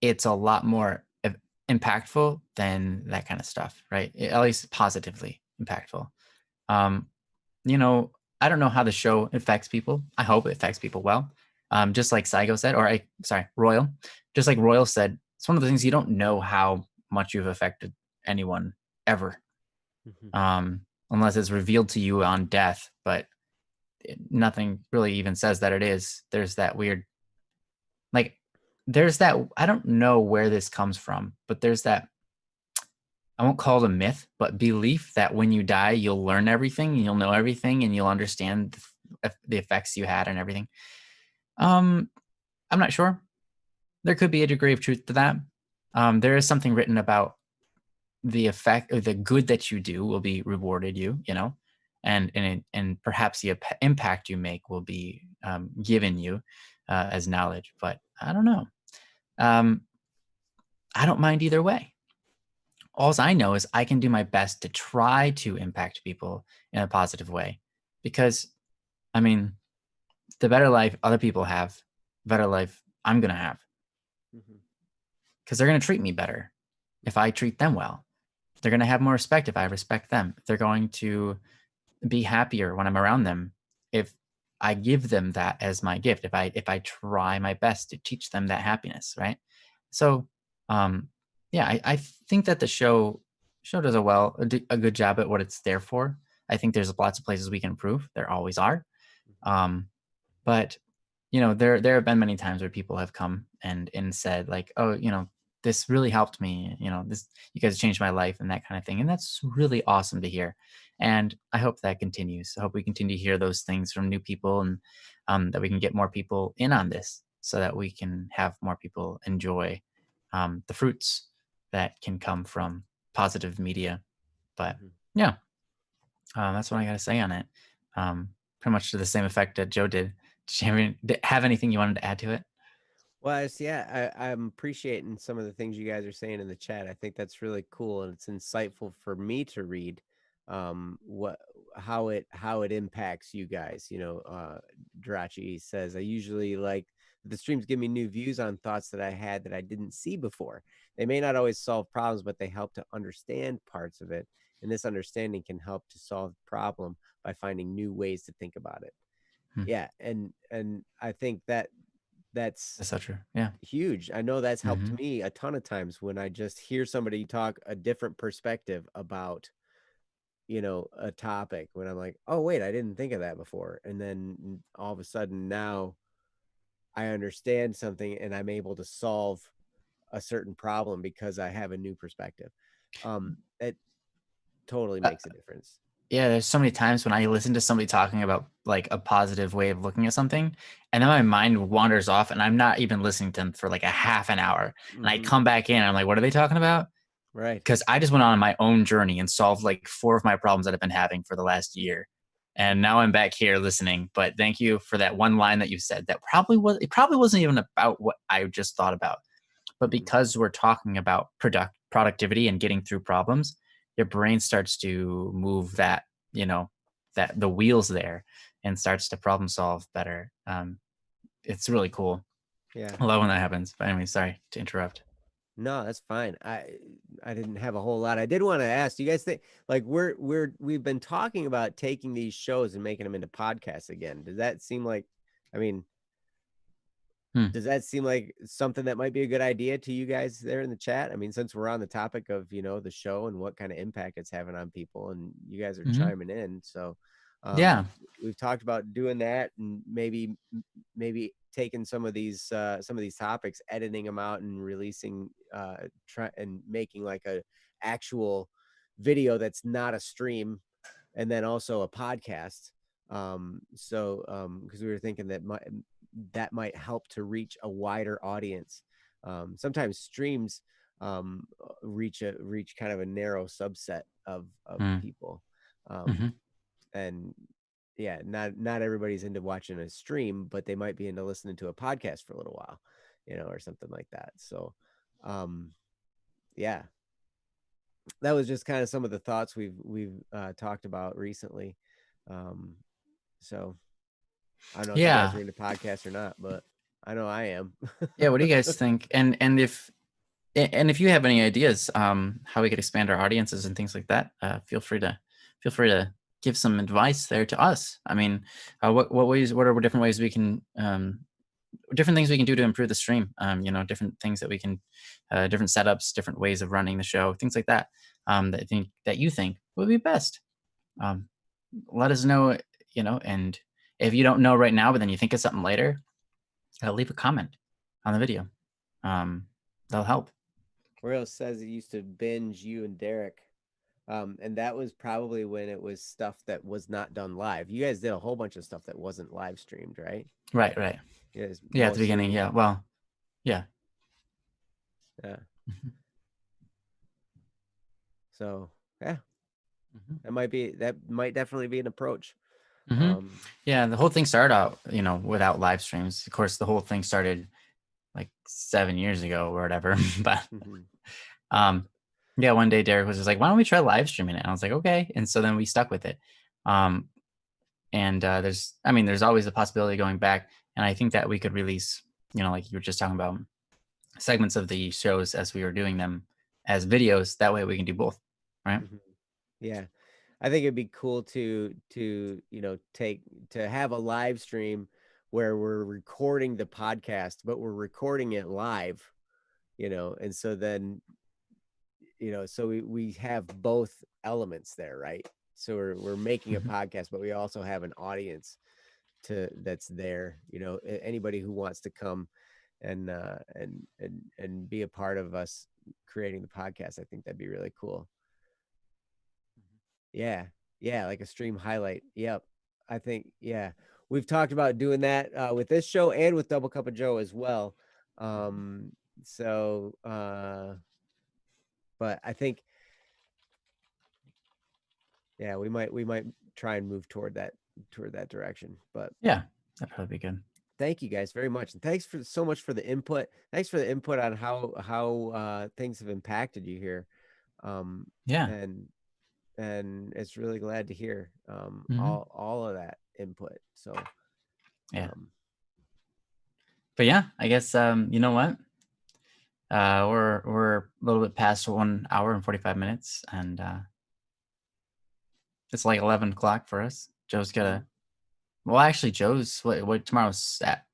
[SPEAKER 3] it's a lot more impactful than that kind of stuff, right? At least positively impactful. Um, you know, I don't know how the show affects people. I hope it affects people well. Just like Saigo said, or Royal, just like Royal said, it's one of the things you don't know how much you've affected anyone ever,
[SPEAKER 1] Mhm.
[SPEAKER 3] unless it's revealed to you on death. But nothing really even says that it is. There's that weird, like, there's that. I don't know where this comes from, but there's that, I won't call it a myth, but belief that when you die, you'll learn everything, and you'll know everything, and you'll understand the effects you had and everything. Um, I'm not sure. There could be a degree of truth to that. There is something written about the effect or the good that you do will be rewarded you, you know, and perhaps the impact you make will be given you as knowledge. But I don't know. Um, I don't mind either way. All I know is I can do my best to try to impact people in a positive way, because I mean, the better life other people have, the better life I'm going to have,
[SPEAKER 1] Mhm.
[SPEAKER 3] because they're going to treat me better if I treat them well. They're going to have more respect if I respect them. They're going to be happier when I'm around them if I give them that as my gift. If I try my best to teach them that happiness, right? So, um, yeah, I think that the show does a good job at what it's there for. I think there's lots of places we can improve. There always are. Um, but you know, there have been many times where people have come and said, like, oh, you know, this really helped me, you know, this, you guys changed my life, and that kind of thing, and that's really awesome to hear. And I hope that continues. I hope we continue to hear those things from new people, and that we can get more people in on this so that we can have more people enjoy the fruits that can come from positive media. But
[SPEAKER 1] Mhm.
[SPEAKER 3] yeah, that's what I got to say on it. Pretty much to the same effect that Joe did. Did you have anything you wanted to add to it?
[SPEAKER 1] Well, yeah, I'm appreciating some of the things you guys are saying in the chat. I think that's really cool, and it's insightful for me to read what how it impacts you guys. You know, Drachi says I usually like the streams give me new views on thoughts that I had that I didn't see before. They may not always solve problems, but they help to understand parts of it, and this understanding can help to solve the problem by finding new ways to think about it.
[SPEAKER 3] Hmm,
[SPEAKER 1] Yeah, and I think that that's
[SPEAKER 3] that's so true. Yeah.
[SPEAKER 1] huge. I know that's helped
[SPEAKER 3] Hmm.
[SPEAKER 1] me a ton of times when I just hear somebody talk a different perspective about, you know, a topic when I'm like, oh, wait, I didn't think of that before. And then all of a sudden now I understand something and I'm able to solve a certain problem because I have a new perspective. It totally
[SPEAKER 3] Uh,
[SPEAKER 1] makes a difference.
[SPEAKER 3] yeah, there's so many times when I listen to somebody talking about like a positive way of looking at something, and then my mind wanders off, and I'm not even listening to them for like a half an hour, and I
[SPEAKER 1] Hmm.
[SPEAKER 3] come back in, and I'm like, what are they talking about?
[SPEAKER 1] Right.
[SPEAKER 3] Because I just went on my own journey and solved like 4 of my problems that I've been having for the last year. and now I'm back here listening. But thank you for that one line that you said. That probably wasn't even about what I just thought about, but
[SPEAKER 1] Mhm.
[SPEAKER 3] because we're talking about productivity and getting through problems, your brain starts to move that, that the wheels there, and starts to problem solve better. It's really cool.
[SPEAKER 1] Yeah.
[SPEAKER 3] I love when that happens. But anyway, sorry to interrupt.
[SPEAKER 1] No, that's fine. I didn't have a whole lot. I did want to ask, do you guys think like we've been talking about taking these shows and making them into podcasts again? Does that seem like, I mean,
[SPEAKER 3] Hmm.
[SPEAKER 1] does that seem like something that might be a good idea to you guys there in the chat? I mean, since we're on the topic of, the show and what kind of impact it's having on people, and you guys are
[SPEAKER 3] Hmm.
[SPEAKER 1] chiming in. So,
[SPEAKER 3] Yeah.
[SPEAKER 1] we've talked about doing that, and maybe taking some of these topics, editing them out and releasing, try and making like a actual video that's not a stream, and then also a podcast. Because we were thinking that might help to reach a wider audience. Sometimes streams reach kind of a narrow subset of
[SPEAKER 3] Hmm.
[SPEAKER 1] people,
[SPEAKER 3] Hmm.
[SPEAKER 1] and yeah, not everybody's into watching a stream, but they might be into listening to a podcast for a little while, or something like that. So, um, yeah, that was just kind of some of the thoughts we've talked about recently. Um, so I don't know if you guys
[SPEAKER 3] Yeah.
[SPEAKER 1] are into podcasts or not, but I know I am.
[SPEAKER 3] Yeah. What do you guys think? And if you have any ideas, how we could expand our audiences and things like that, feel free to give some advice there to us. I mean, what are different ways we can, different things we can do to improve the stream? Different things that we can, different setups, different ways of running the show, things like that. That you think would be best. Um, Let us know. And if you don't know right now, but then you think of something later, leave a comment on the video. Um, that'll help.
[SPEAKER 1] Royal says he used to binge you and Derek. And that was probably when it was stuff that was not done live. You guys did a whole bunch of stuff that wasn't live streamed, right?
[SPEAKER 3] Right, right.
[SPEAKER 1] You guys
[SPEAKER 3] Yeah, at the beginning.
[SPEAKER 1] mostly,
[SPEAKER 3] Yeah. Well, yeah.
[SPEAKER 1] yeah.
[SPEAKER 3] Mhm.
[SPEAKER 1] So yeah,
[SPEAKER 3] Mhm.
[SPEAKER 1] that might definitely be an approach.
[SPEAKER 3] Mhm.
[SPEAKER 1] Um,
[SPEAKER 3] Yeah, the whole thing started out, without live streams. Of course, the whole thing started like 7 years ago or whatever. But
[SPEAKER 1] mhm. Yeah.
[SPEAKER 3] um, yeah, one day Derek was just like, "Why don't we try live streaming it?" And I was like, "Okay." And so then we stuck with it. Um, and there's always a possibility of going back. And I think that we could release, like you were just talking about, segments of the shows as we were doing them as videos. That way we can do both, right?
[SPEAKER 1] Mhm. Yeah. I think it'd be cool to take to have a live stream where we're recording the podcast, but we're recording it live, and so then so we have both elements there, right? So we're making a
[SPEAKER 3] Mhm.
[SPEAKER 1] podcast, but we also have an audience to that's there, anybody who wants to come and be a part of us creating the podcast. I think that'd be really cool. Yeah. Yeah, like a stream highlight. Yep. I think, yeah. We've talked about doing that with this show and with Double Cup of Joe as well. Um, so but I think, yeah, we might try and move toward that direction. But
[SPEAKER 3] Yeah, that'd probably be good.
[SPEAKER 1] thank you guys very much. And thanks for so much for the input. Thanks for the input on how things have impacted you here. Um
[SPEAKER 3] Yeah.
[SPEAKER 1] and and it's really glad to hear
[SPEAKER 3] Hmm.
[SPEAKER 1] all of that input. So
[SPEAKER 3] Yeah.
[SPEAKER 1] um
[SPEAKER 3] But yeah, I guess you know what? We're a little bit past 1 hour and 45 minutes, and it's like 11 o'clock for us. Joe's
[SPEAKER 1] mhm.
[SPEAKER 3] gotta. Well, actually, Joe's what tomorrow's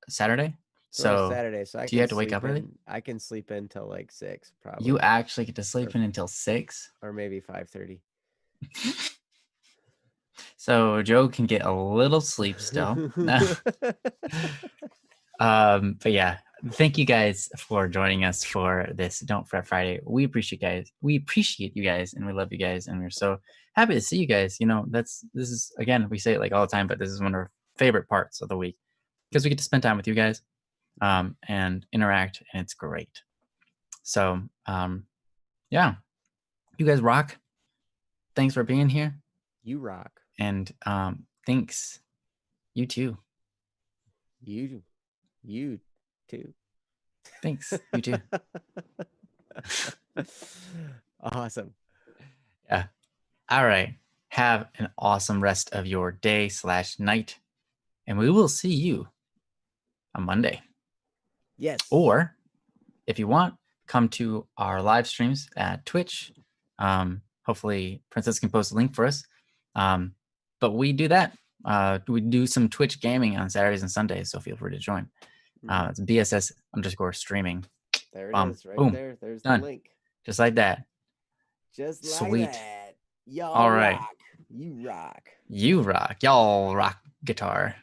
[SPEAKER 3] Saturday.
[SPEAKER 1] Tomorrow's
[SPEAKER 3] So
[SPEAKER 1] Saturday, so I
[SPEAKER 3] do you
[SPEAKER 1] can
[SPEAKER 3] have to wake
[SPEAKER 1] sleep
[SPEAKER 3] up early?
[SPEAKER 1] in. I can sleep in till like 6
[SPEAKER 3] You
[SPEAKER 1] probably,
[SPEAKER 3] actually get to
[SPEAKER 1] or
[SPEAKER 3] sleep in until 6.
[SPEAKER 1] or maybe 5:30.
[SPEAKER 3] So Joe can get a little sleep still. But yeah, thank you guys for joining us for this Don't Fret Friday. We appreciate guys. We appreciate you guys, and we love you guys, and we're so happy to see you guys. This is, again, we say it like all the time, but this is one of our favorite parts of the week because we get to spend time with you guys, and interact, and it's great. So yeah, you guys rock. Thanks for being here,
[SPEAKER 1] You rock.
[SPEAKER 3] and Thanks. You too.
[SPEAKER 1] You too.
[SPEAKER 3] Thanks. You too.
[SPEAKER 1] Awesome.
[SPEAKER 3] Yeah. All right. Have an awesome rest of your day/night. And we will see you on Monday.
[SPEAKER 1] Yes.
[SPEAKER 3] Or if you want, come to our live streams at Twitch. Hopefully Princess can post a link for us. But we do that. We do some Twitch gaming on Saturdays and Sundays, so feel free to join. It's BSS_streaming.
[SPEAKER 1] There it is, right
[SPEAKER 3] Boom.
[SPEAKER 1] there. There's
[SPEAKER 3] Done.
[SPEAKER 1] the link.
[SPEAKER 3] Just like that.
[SPEAKER 1] Just
[SPEAKER 3] Sweet.
[SPEAKER 1] like that. Y'all
[SPEAKER 3] All right.
[SPEAKER 1] rock. You rock.
[SPEAKER 3] You rock. Y'all rock guitar.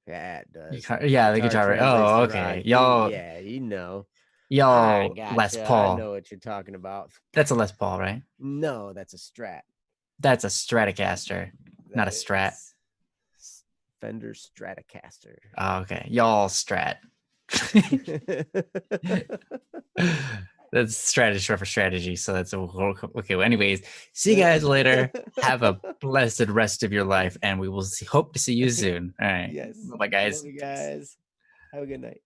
[SPEAKER 1] Yeah, it does.
[SPEAKER 3] Yeah, the guitar. Oh, okay. Y'all.
[SPEAKER 1] Yeah, you know.
[SPEAKER 3] Y'all,
[SPEAKER 1] gotcha.
[SPEAKER 3] Les Paul.
[SPEAKER 1] I know what you're talking about.
[SPEAKER 3] That's a Les Paul, right?
[SPEAKER 1] No, that's a Strat.
[SPEAKER 3] That's a Stratocaster, not a Strat.
[SPEAKER 1] Fender Stratocaster.
[SPEAKER 3] Oh, okay. Y'all Strat. That's strat is short for strategy, so that's okay. Well, anyways, see you guys later. Have a blessed rest of your life, and we will hope to see you soon. All right.
[SPEAKER 1] Yes.
[SPEAKER 3] Bye, guys.
[SPEAKER 1] Love you guys. Have a good night.